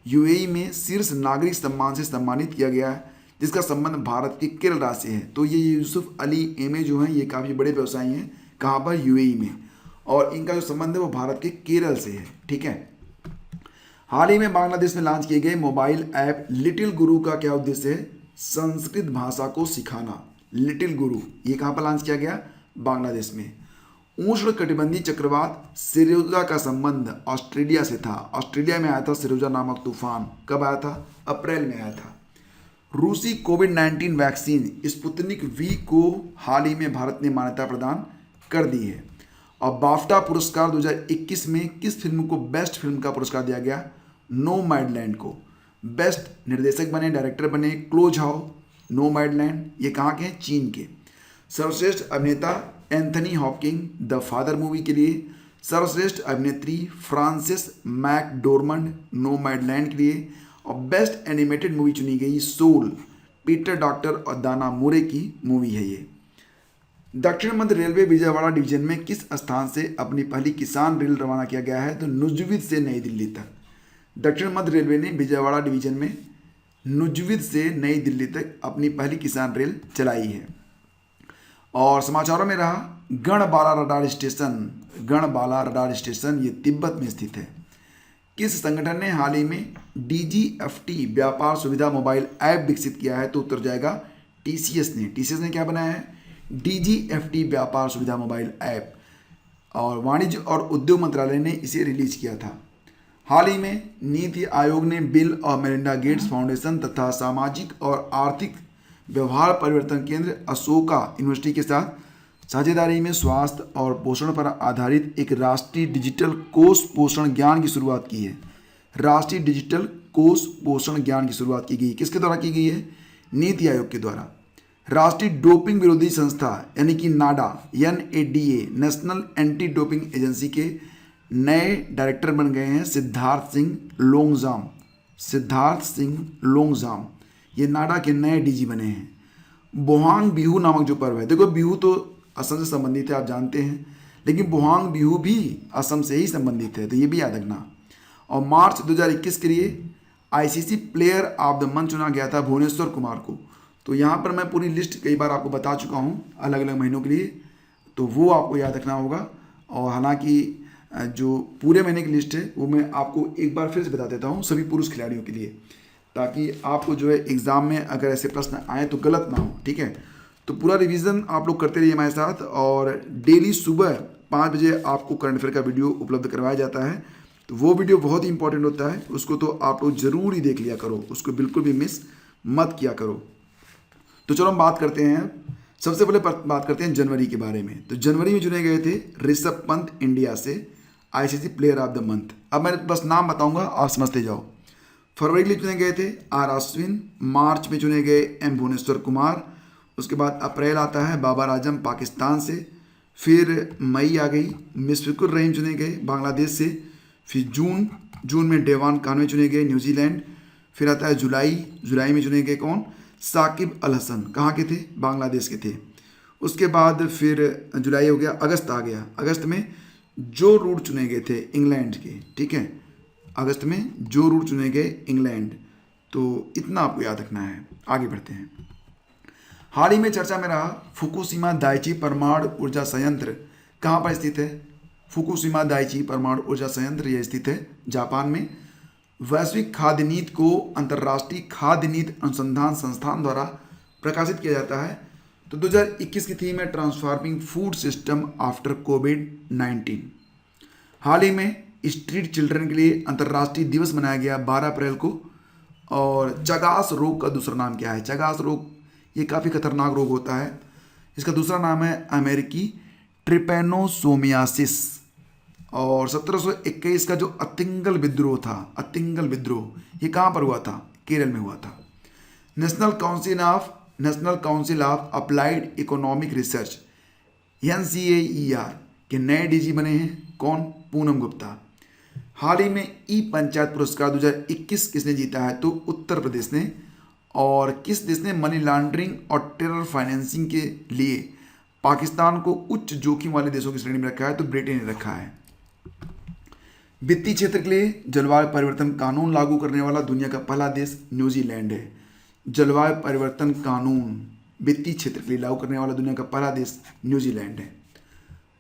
UAE में शीर्ष नागरिक सम्मान से सम्मानित किया गया है, जिसका संबंध भारत के केरल राज्य से है। तो ये यूसुफ अली एमे जो हैं ये काफ़ी बड़े व्यवसायी हैं, कहाँ पर? UAE में, और इनका जो संबंध है वो भारत के केरल से है। ठीक है। हाल ही में बांग्लादेश में लॉन्च किए गए मोबाइल ऐप लिटिल गुरु का क्या उद्देश्य है? संस्कृत भाषा को सिखाना। लिटिल गुरु ये कहाँ पर लॉन्च किया गया? बांग्लादेश में। उष्ण कटिबंधीय चक्रवात सिरोजा का संबंध ऑस्ट्रेलिया से था। ऑस्ट्रेलिया में आया था सिरोजा नामक तूफान। कब आया था? अप्रैल में आया था। रूसी कोविड-19 वैक्सीन स्पुतनिक V को हाल ही में भारत ने मान्यता प्रदान कर दी है। और बाफ्टा पुरस्कार 2021 में किस फिल्म को बेस्ट फिल्म का पुरस्कार दिया गया? नोमैडलैंड को। बेस्ट निर्देशक बने, डायरेक्टर बने क्लो झाओ। नोमैडलैंड ये कहाँ के हैं? चीन के। सर्वश्रेष्ठ अभिनेता Anthony Hopkins the father movie के लिए। सर्वश्रेष्ठ अभिनेत्री फ्रांसिस मैकडोरमंड नोमैडलैंड के लिए। और बेस्ट एनिमेटेड मूवी चुनी गई सोल, पीटर डॉक्टर और दाना मोरे की मूवी है ये। दक्षिण मध्य रेलवे विजयवाड़ा डिवीजन में किस स्थान से अपनी पहली किसान रेल रवाना किया गया है? तो नुजविद से नई दिल्ली तक। दक्षिण मध्य रेलवे ने विजयवाड़ा डिवीजन में नुजविद से नई दिल्ली तक अपनी पहली किसान रेल चलाई है। और समाचारों में रहा गणबाला रडार स्टेशन। गणबाला रडार स्टेशन ये तिब्बत में स्थित है। किस संगठन ने हाल ही में DGFT व्यापार सुविधा मोबाइल ऐप विकसित किया है? तो उत्तर जाएगा TCS ने। TCS ने क्या बनाया है? DGFT व्यापार सुविधा मोबाइल ऐप। और वाणिज्य और उद्योग मंत्रालय ने इसे रिलीज किया था। हाल ही में नीति आयोग ने बिल और मेलिंडा गेट्स फाउंडेशन तथा सामाजिक और आर्थिक व्यवहार परिवर्तन केंद्र अशोका यूनिवर्सिटी के साथ साझेदारी में स्वास्थ्य और पोषण पर आधारित एक राष्ट्रीय डिजिटल कोष पोषण ज्ञान की शुरुआत की है। राष्ट्रीय डिजिटल कोष पोषण ज्ञान की शुरुआत की गई। किसके द्वारा की गई है? नीति आयोग के द्वारा। राष्ट्रीय डोपिंग विरोधी संस्था यानी कि नाडा NADA national anti doping agency के नए डायरेक्टर बन गए हैं सिद्धार्थ सिंह लोंगजाम। सिद्धार्थ सिंह लोंगजाम ये नाडा के नए DG बने हैं। बोहांग बिहू नामक जो पर्व है, देखो बिहू तो असम से संबंधित है आप जानते हैं, लेकिन बोहांग बिहू भी असम से ही संबंधित है, तो ये भी याद रखना। और मार्च 2021 के लिए ICC player of the month चुना गया था भुवनेश्वर कुमार को। तो यहाँ पर मैं पूरी लिस्ट कई बार आपको बता चुका हूँ अलग अलग महीनों के लिए, तो वो आपको याद रखना होगा। और हालांकि जो पूरे महीने की लिस्ट है वो मैं आपको एक बार फिर से बता देता हूँ सभी पुरुष खिलाड़ियों के लिए, ताकि आपको जो है एग्ज़ाम में अगर ऐसे प्रश्न आए तो गलत ना हो। ठीक है, तो पूरा रिवीजन आप लोग करते रहिए हमारे साथ। और डेली सुबह 5 बजे आपको करंट अफेयर का वीडियो उपलब्ध करवाया जाता है, तो वो वीडियो बहुत ही इंपॉर्टेंट होता है, उसको तो आप लोग ज़रूर ही देख लिया करो, उसको बिल्कुल भी मिस मत किया करो। तो चलो हम बात करते हैं, सबसे पहले बात करते हैं जनवरी के बारे में। तो जनवरी में चुने गए थे ऋषभ पंत इंडिया से ICC player of the month. अब मैं बस नाम बताऊंगा आप समझते जाओ। फरवरी के लिए चुने गए थे R अश्विन। मार्च में चुने गए M भुवनेश्वर कुमार। उसके बाद अप्रैल आता है बाबर आजम पाकिस्तान से। फिर मई आ गई, मुशफिकुर रहीम चुने गए बांग्लादेश से। फिर जून में डेवान कानवे चुने गए न्यूजीलैंड। फिर आता है जुलाई में चुने गए कौन? साकिब अल हसन। कहाँ के थे? बांग्लादेश के थे। उसके बाद फिर जुलाई हो गया, अगस्त आ गया। अगस्त में जो रूट चुने गए थे इंग्लैंड के। ठीक है, अगस्त में जो रूट चुने गए इंग्लैंड। तो इतना आपको याद रखना है। आगे बढ़ते हैं। हाल ही में चर्चा में रहा फुकुशिमा दाइची परमाणु ऊर्जा संयंत्र कहाँ पर स्थित है? फुकुशिमा दाइची परमाणु ऊर्जा संयंत्र यह स्थित है जापान में। वैश्विक खाद्य नीति को अंतर्राष्ट्रीय खाद्य नीति अनुसंधान संस्थान द्वारा प्रकाशित किया जाता है। तो 2021 की थीम है ट्रांसफॉर्मिंग फूड सिस्टम आफ्टर कोविड-19। हाल ही में स्ट्रीट चिल्ड्रन के लिए अंतर्राष्ट्रीय दिवस मनाया गया 12 अप्रैल को। और चगास रोग का दूसरा नाम क्या है? चगास रोग ये काफ़ी खतरनाक रोग होता है। इसका दूसरा नाम है अमेरिकी ट्रिपेनोसोमियासिस। और 1721 का जो अतिंगल विद्रोह था, अतिंगल विद्रोह, ये कहाँ पर हुआ था? केरल में हुआ था। National council of applied economic research NCAER के नए डीजी बने हैं कौन? पूनम गुप्ता। हाल ही में ई पंचायत पुरस्कार 2021 किसने जीता है? तो उत्तर प्रदेश ने। और किस देश ने मनी लॉन्ड्रिंग और टेरर फाइनेंसिंग के लिए पाकिस्तान को उच्च जोखिम वाले देशों की श्रेणी में रखा है? तो ब्रिटेन ने रखा है। वित्तीय क्षेत्र के लिए जलवायु परिवर्तन कानून लागू करने वाला दुनिया का पहला देश न्यूजीलैंड है। जलवायु परिवर्तन कानून वित्तीय क्षेत्र के लिए लागू करने वाला दुनिया का पहला देश न्यूजीलैंड है।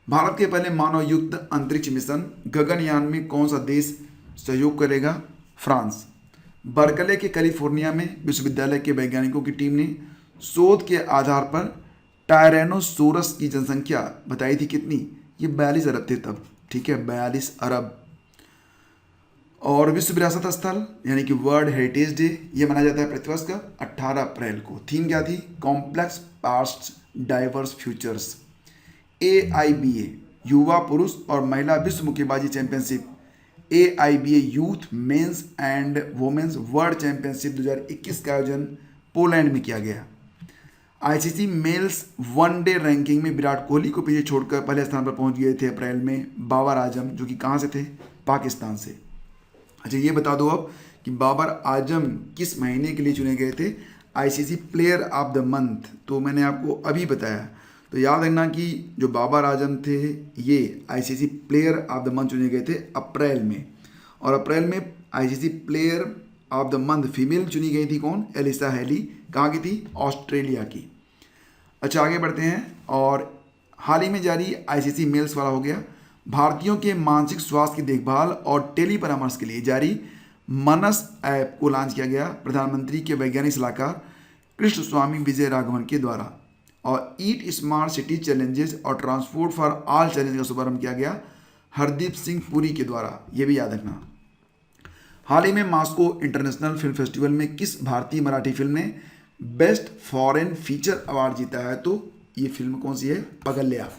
भारत के पहले मानव युक्त अंतरिक्ष मिशन गगनयान में कौन सा देश सहयोग करेगा? फ्रांस। बर्कले के कैलिफोर्निया में विश्वविद्यालय के वैज्ञानिकों की टीम ने शोध के आधार पर टायरेनोसोरस की जनसंख्या बताई थी कितनी? ये 42 अरब थे तब, ठीक है, 42 अरब। और विश्व विरासत स्थल यानी कि वर्ल्ड हेरिटेज डे ये मनाया जाता है प्रतिवर्ष का 18 अप्रैल को। थीम क्या थी? Complex past diverse futures. AIBA युवा पुरुष और महिला विश्व मुक्केबाजी championship, AIBA youth men's and women's world championship 2021 का आयोजन पोलैंड में किया गया। ICC मेल्स वनडे रैंकिंग में विराट कोहली को पीछे छोड़कर पहले स्थान पर पहुंच गए थे अप्रैल में बाबर आजम, जो कि कहाँ से थे? पाकिस्तान से। अच्छा ये बता दो अब कि बाबर आजम किस महीने के लिए चुने गए थे ICC player of the month? तो मैंने आपको अभी बताया, तो याद रखना कि जो बाबर आजम थे ये ICC player of the month चुने गए थे अप्रैल में। और अप्रैल में ICC player of the month female चुनी गई थी कौन? Alyssa Healy. कहाँ की थी? ऑस्ट्रेलिया की। अच्छा आगे बढ़ते हैं। और हाल ही में जारी ICC मेल्स वाला हो गया। भारतीयों के मानसिक स्वास्थ्य की देखभाल और टेली परामर्श के लिए जारी मनस ऐप को लॉन्च किया गया प्रधानमंत्री के वैज्ञानिक सलाहकार कृष्ण स्वामी विजय राघवन के द्वारा। और ईट स्मार्ट सिटी चैलेंजेस और ट्रांसपोर्ट फॉर ऑल चैलेंज का शुभारंभ किया गया हरदीप सिंह पुरी के द्वारा, ये भी याद रखना। हाल ही में मॉस्को इंटरनेशनल फिल्म फेस्टिवल में किस भारतीय मराठी फिल्म ने बेस्ट फॉरेन फीचर अवार्ड जीता है? तो ये फिल्म कौन सी है? पगल्या।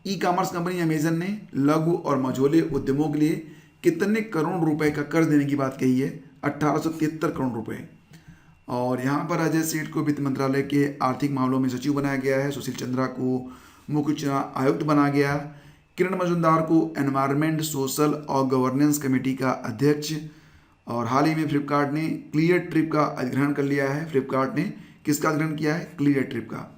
ई कॉमर्स कंपनी अमेजन ने लघु और मझोले उद्यमों के लिए कितने करोड़ रुपए का कर्ज देने की बात कही है? 1873 करोड़ रुपए। और यहाँ पर अजय सेठ को वित्त मंत्रालय के आर्थिक मामलों में सचिव बनाया गया है। सुशील चंद्रा को मुख्य चुनाव आयुक्त बनाया गया। किरण मजुमदार को एनवायरनमेंट सोशल और गवर्नेंस कमेटी का अध्यक्ष। और हाल ही में फ्लिपकार्ट ने क्लियर ट्रिप का अधिग्रहण कर लिया है। फ्लिपकार्ट ने किसका अधिग्रहण किया है? क्लियर ट्रिप का।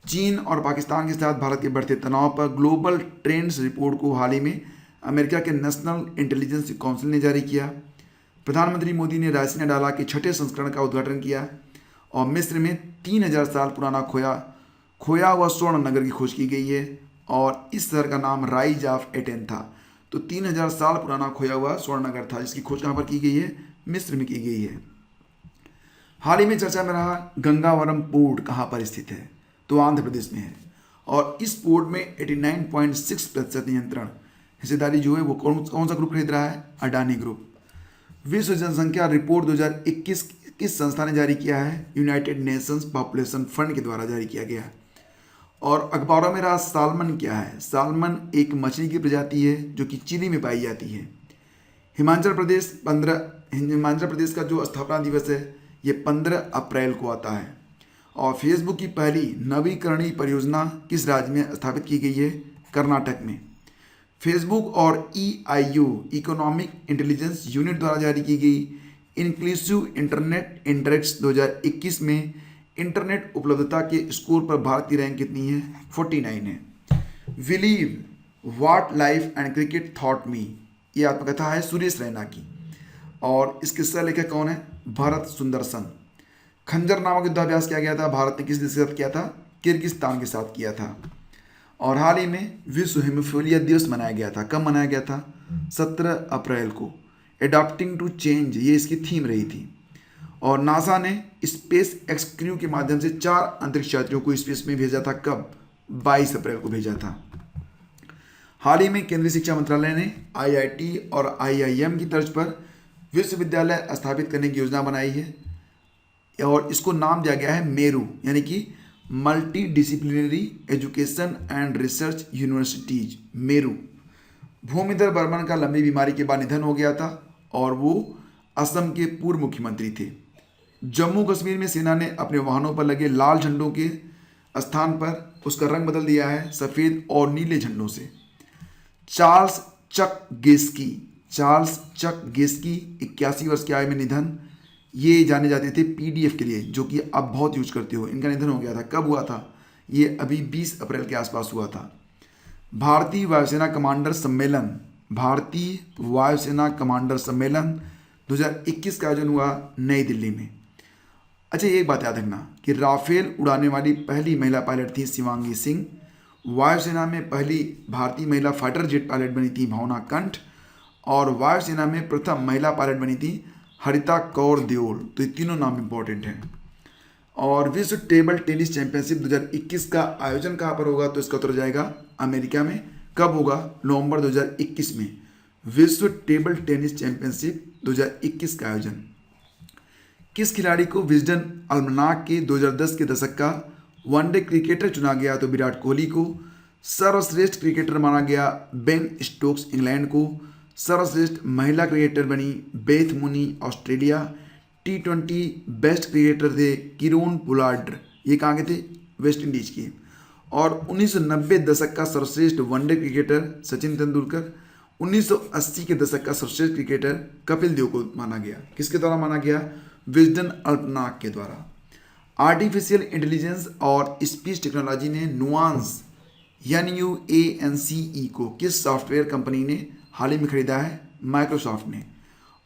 चीन और पाकिस्तान के साथ भारत के बढ़ते तनाव पर ग्लोबल ट्रेंड्स रिपोर्ट को हाल ही में अमेरिका के नेशनल इंटेलिजेंस काउंसिल ने जारी किया। प्रधानमंत्री मोदी ने रायसीना डाला के छठे संस्करण का उद्घाटन किया। और मिस्र में 3000 साल पुराना खोया हुआ स्वर्ण नगर की खोज की गई है। और इस शहर का नाम राइज ऑफ एटेन था। तो 3000 साल पुराना खोया हुआ स्वर्ण नगर था, जिसकी खोज कहाँ पर की गई है? मिस्र में की गई है। हाल ही में चर्चा में रहा गंगावरम पोर्ट कहाँ पर स्थित है? तो आंध्र प्रदेश में है। और इस पोर्ट में 89.6% नियंत्रण हिस्सेदारी जो है वो कौन सा ग्रुप खरीद रहा है? अडानी ग्रुप। विश्व जनसंख्या रिपोर्ट 2021 किस संस्था ने जारी किया है? यूनाइटेड नेशंस पॉपुलेशन फंड के द्वारा जारी किया गया। और अखबारों में रहा सालमन क्या है? सालमन एक मछली की प्रजाति है जो कि चिली में पाई जाती है। हिमाचल प्रदेश का जो स्थापना दिवस है ये 15 अप्रैल को आता है। और फेसबुक की पहली नवीकरणीय परियोजना किस राज्य में स्थापित की गई है? कर्नाटक में। फेसबुक और EIU इकोनॉमिक इंटेलिजेंस यूनिट द्वारा जारी की गई इंक्लूसिव इंटरनेट इंडेक्स 2021 में इंटरनेट उपलब्धता के स्कोर पर भारत की रैंक कितनी है? 49 है। Believe what life and cricket taught me, ये आत्मकथा है सुरेश रैना की। और इसके सह लेखक कौन है? भरत सुंदरसन। खंजर नामक युद्धाभ्यास किया गया था, भारत ने किस देश के साथ किया था? किर्गिस्तान के साथ किया था। और हाल ही में विश्व हेमोफीलिया दिवस मनाया गया था। कब मनाया गया था? 17 अप्रैल को। एडाप्टिंग टू चेंज ये इसकी थीम रही थी। और नासा ने स्पेस एक्स क्रू के माध्यम से 4 अंतरिक्ष यात्रियों को स्पेस में भेजा था। कब? 22 अप्रैल को भेजा था। हाल ही में केंद्रीय शिक्षा मंत्रालय ने IIT और IIM की तर्ज पर विश्वविद्यालय स्थापित करने की योजना बनाई है। और इसको नाम दिया गया है मेरू, यानी कि multi disciplinary education and research universities, Meru. भूमिधर Burman का लंबी बीमारी के बाद निधन हो गया था और वो असम के पूर्व मुख्यमंत्री थे। जम्मू कश्मीर में सेना ने अपने वाहनों पर लगे लाल झंडों के स्थान पर उसका रंग बदल दिया है सफ़ेद और नीले झंडों से। चार्ल्स चक गेस्की 81 वर्ष की आयु में निधन। ये जाने जाते थे पीडीएफ के लिए, जो कि आप बहुत यूज करते हो। इनका निधन हो गया था। कब हुआ था? ये अभी 20 अप्रैल के आसपास हुआ था। भारतीय वायुसेना कमांडर सम्मेलन 2021 का आयोजन हुआ नई दिल्ली में। अच्छा, एक बात याद रखना कि राफेल उड़ाने वाली पहली महिला पायलट थी शिवांगी सिंह। वायुसेना में पहली भारतीय महिला फाइटर जेट पायलट बनी थी भावना कंठ। और वायुसेना में प्रथम महिला पायलट बनी थी हरिता कौर देओल। तो ये तीनों नाम इंपॉर्टेंट हैं। और विश्व टेबल टेनिस चैंपियनशिप 2021 का आयोजन कहाँ पर होगा? तो इसका उत्तर हो जाएगा अमेरिका में। कब होगा? नवंबर 2021 में विश्व टेबल टेनिस चैंपियनशिप 2021 का आयोजन। किस खिलाड़ी को विजडन अल्मनाक के 2010 के दशक का वनडे क्रिकेटर चुना गया? तो विराट कोहली को। सर्वश्रेष्ठ क्रिकेटर माना गया बेन स्टोक्स इंग्लैंड को। सर्वश्रेष्ठ महिला क्रिकेटर बनी Beth Mooney Australia. T20 best cricketer थे किरोन पोलार्ड, ये कहाँ के थे? वेस्ट इंडीज के। और 1990 दशक का सर्वश्रेष्ठ वनडे क्रिकेटर सचिन तेंदुलकर। 1980 के दशक का सर्वश्रेष्ठ क्रिकेटर कपिल देव को माना गया। किसके द्वारा माना गया? विजडन अल्पनाक के द्वारा। आर्टिफिशियल इंटेलिजेंस और स्पीच टेक्नोलॉजी ने नुआंस NUANCE को किस सॉफ्टवेयर कंपनी ने हाल ही में खरीदा है? माइक्रोसॉफ्ट ने।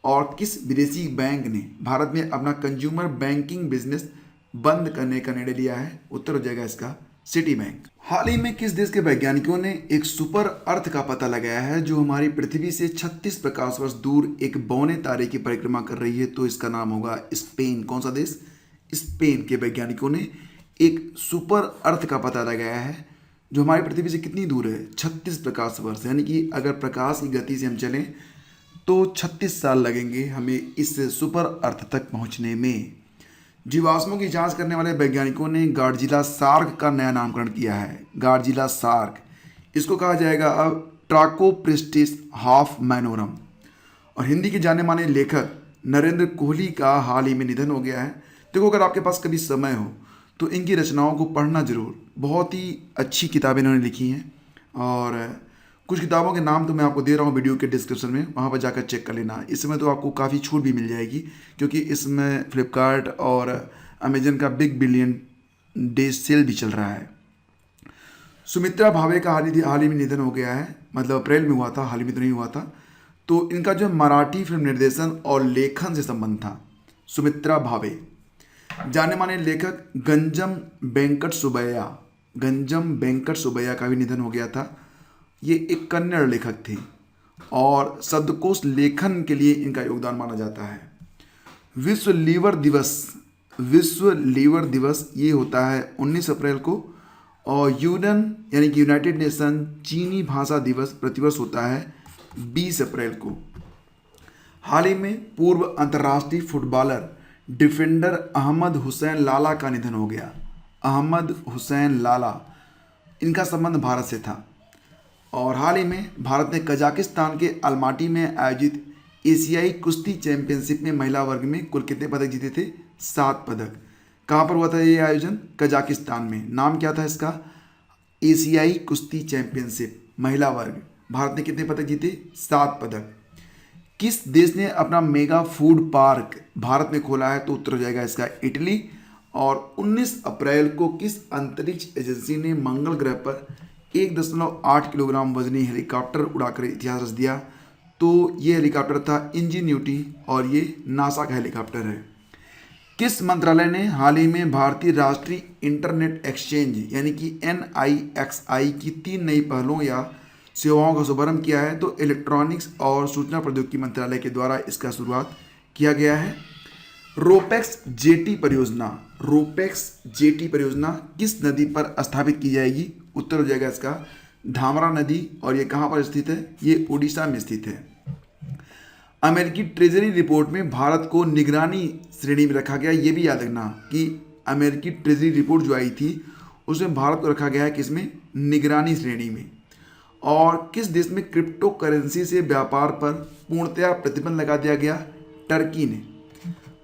और किस विदेशी बैंक ने भारत में अपना कंज्यूमर बैंकिंग बिजनेस बंद करने का निर्णय लिया है? उत्तर हो जाएगा इसका सिटी बैंक। हाल ही में किस देश के वैज्ञानिकों ने एक सुपर अर्थ का पता लगाया है जो हमारी पृथ्वी से 36 प्रकाश वर्ष दूर एक बौने तारे की परिक्रमा कर रही है? तो इसका नाम होगा स्पेन। कौन सा देश? स्पेन के वैज्ञानिकों ने एक सुपर अर्थ का पता लगाया है जो हमारी पृथ्वी से कितनी दूर है? 36 प्रकाश वर्ष। यानी कि अगर प्रकाश की गति से हम चलें तो 36 साल लगेंगे हमें इस सुपर अर्थ तक पहुंचने में। जीवाश्मों की जांच करने वाले वैज्ञानिकों ने गाडजिला शार्क का नया नामकरण किया है। गाडजिला शार्क, इसको कहा जाएगा अब ट्राकोप्रिस्टिस हाफ मैनोरम। और हिंदी के जाने माने लेखक नरेंद्र कोहली का हाल ही में निधन हो गया है। देखो, अगर आपके पास कभी समय हो तो इनकी रचनाओं को पढ़ना जरूर। बहुत ही अच्छी किताबें इन्होंने लिखी हैं। और कुछ किताबों के नाम तो मैं आपको दे रहा हूँ वीडियो के डिस्क्रिप्शन में, वहाँ पर जाकर चेक कर लेना। इसमें तो आपको काफ़ी छूट भी मिल जाएगी क्योंकि इसमें फ्लिपकार्ट और अमेजन का बिग बिलियन डे सेल भी चल रहा है। सुमित्रा भावे का हाल ही में निधन हो गया है। मतलब अप्रैल में हुआ था, हाल ही में तो नहीं हुआ था। तो इनका जो मराठी फिल्म निर्देशन और लेखन से संबंध था। सुमित्रा भावे जाने माने लेखक गंजम वेंकट सुबैया का भी निधन हो गया था। ये एक कन्नड़ लेखक थे और शब्दकोश लेखन के लिए इनका योगदान माना जाता है। विश्व लीवर दिवस ये होता है 19 अप्रैल को। और यूएन यानी कि यूनाइटेड नेशन चीनी भाषा दिवस प्रतिवर्ष होता है 20 अप्रैल को। हाल ही में पूर्व अंतर्राष्ट्रीय फुटबॉलर डिफेंडर अहमद हुसैन लाला का निधन हो गया। अहमद हुसैन लाला, इनका संबंध भारत से था। और हाल ही में भारत ने कजाकिस्तान के अलमाटी में आयोजित एशियाई कुश्ती चैंपियनशिप में महिला वर्ग में कुल कितने पदक जीते थे? 7 पदक। कहाँ पर हुआ था ये आयोजन? कजाकिस्तान में। नाम क्या था इसका? एशियाई कुश्ती चैंपियनशिप महिला वर्ग। भारत ने कितने पदक जीते? 7 पदक। किस देश ने अपना मेगा फूड पार्क भारत में खोला है? तो उत्तर हो जाएगा इसका इटली। और 19 अप्रैल को किस अंतरिक्ष एजेंसी ने मंगल ग्रह पर 1.8 किलोग्राम वजनी हेलीकॉप्टर उड़ाकर इतिहास रच दिया? तो ये हेलीकॉप्टर था इंजीन्यूटी और ये नासा का हेलीकॉप्टर है। किस मंत्रालय ने हाल ही में भारतीय राष्ट्रीय इंटरनेट एक्सचेंज यानी कि NIXI की 3 नई पहलों या सेवाओं का शुभारंभ किया है? तो इलेक्ट्रॉनिक्स और सूचना प्रौद्योगिकी मंत्रालय के द्वारा इसका शुरुआत किया गया है। रोपेक्स जेटी परियोजना किस नदी पर स्थापित की जाएगी? उत्तर हो जाएगा इसका धामरा नदी। और ये कहाँ पर स्थित है? ये उड़ीसा में स्थित है। अमेरिकी ट्रेजरी रिपोर्ट में भारत को निगरानी श्रेणी में रखा गया। ये भी याद रखना कि अमेरिकी ट्रेजरी रिपोर्ट जो आई थी उसमें भारत को रखा गया है किसमें? निगरानी श्रेणी में। और किस देश में क्रिप्टो करेंसी से व्यापार पर पूर्णतया प्रतिबंध लगा दिया गया? टर्की ने।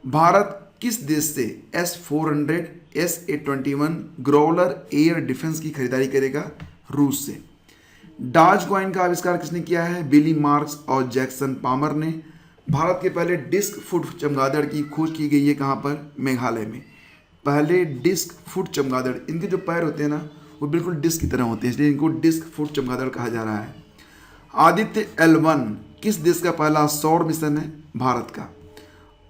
भारत किस देश से S-400 SA-21 ग्रोवलर एयर डिफेंस की खरीदारी करेगा? रूस से। डॉज कॉइन का आविष्कार किसने किया है? बिली मार्क्स और जैक्सन पामर ने। भारत के पहले डिस्क फुट चमगादड़ की खोज की गई है कहाँ पर? मेघालय में। पहले डिस्क फुट चमगादड़, इनके जो पैर होते हैं ना वो बिल्कुल डिस्क की तरह होते हैं, इसलिए इनको डिस्क फुट चमगादड़ कहा जा रहा है। आदित्य L1 किस देश का पहला सौर मिशन है? भारत का।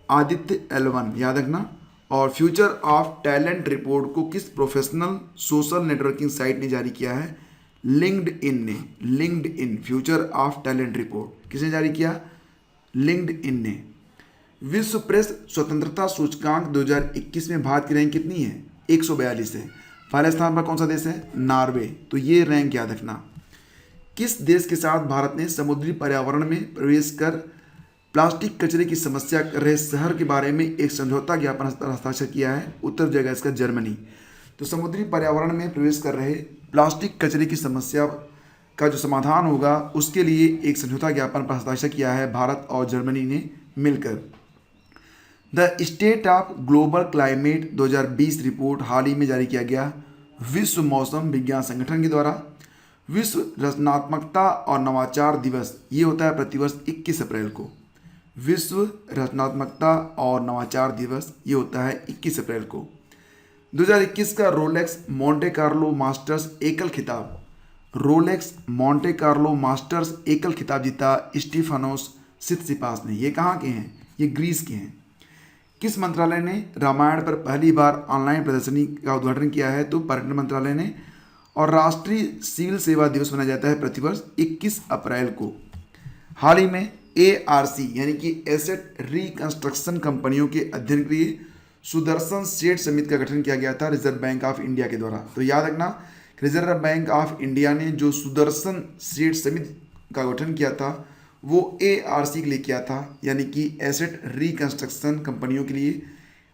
आदित्य L1 याद रखना। और फ्यूचर ऑफ टैलेंट रिपोर्ट को किस प्रोफेशनल सोशल नेटवर्किंग साइट ने जारी किया है? लिंक्डइन ने। LinkedIn future of talent report किसने जारी किया? लिंक्डइन ने। विश्व प्रेस स्वतंत्रता सूचकांक 2021 में भारत की रैंक कितनी है? 142 है। पहले स्थान पर कौन सा देश है? नॉर्वे। तो ये रैंक याद रखना। किस देश के साथ भारत ने समुद्री पर्यावरण में प्रवेश कर प्लास्टिक कचरे की समस्या कर रहे शहर के बारे में एक समझौता ज्ञापन हस्ताक्षर किया है? उत्तर जाएगा इसका जर्मनी। तो समुद्री पर्यावरण में प्रवेश कर रहे प्लास्टिक कचरे की समस्या का जो समाधान होगा उसके लिए एक समझौता ज्ञापन पर हस्ताक्षर किया है भारत और जर्मनी ने मिलकर। The state of global climate 2020 report हाल ही में जारी किया गया विश्व मौसम विज्ञान संगठन के द्वारा। विश्व रचनात्मकता और नवाचार दिवस ये होता है प्रतिवर्ष 21 अप्रैल को। विश्व रचनात्मकता और नवाचार दिवस ये होता है 21 अप्रैल को। 2021 का रोलेक्स मोंटे कार्लो मास्टर्स एकल खिताब, रोलेक्स मोंटे कार्लो मास्टर्स एकल खिताब जीता स्टीफानोस सित्सिपास ने। ये कहाँ के हैं? ये ग्रीस के हैं। किस मंत्रालय ने रामायण पर पहली बार ऑनलाइन प्रदर्शनी का उद्घाटन किया है? तो पर्यटन मंत्रालय ने। और राष्ट्रीय सिविल सेवा दिवस मनाया जाता है प्रतिवर्ष 21 अप्रैल को। हाल ही में ARC यानी कि एसेट रिकंस्ट्रक्शन कंपनियों के अध्ययन के लिए सुदर्शन सेठ समिति का गठन किया गया था रिजर्व बैंक ऑफ इंडिया के द्वारा। तो याद रखना रिजर्व बैंक ऑफ इंडिया ने जो सुदर्शन सेठ समिति का गठन किया था वो ARC के लिए किया था, यानी कि एसेट रिकंस्ट्रक्शन कंपनियों के लिए।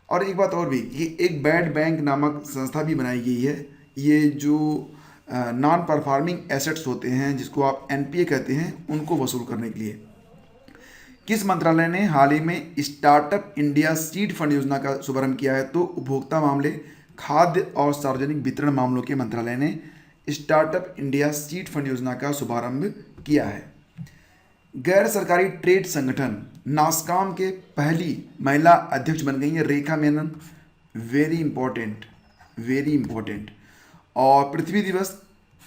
और एक बात और भी, ये एक बैड बैंक नामक संस्था भी बनाई गई है। ये जो नॉन परफॉर्मिंग एसेट्स होते हैं जिसको आप NPA कहते हैं उनको वसूल करने के लिए। किस मंत्रालय ने हाल ही में स्टार्टअप इंडिया सीड फंड योजना का शुभारंभ किया है? तो उपभोक्ता मामले, खाद्य और सार्वजनिक वितरण मामलों के मंत्रालय ने स्टार्टअप इंडिया सीड फंड योजना का शुभारंभ किया है। गैर सरकारी ट्रेड संगठन नास्कॉम के पहली महिला अध्यक्ष बन गई है Rekha Menon. Very important, very important. और पृथ्वी दिवस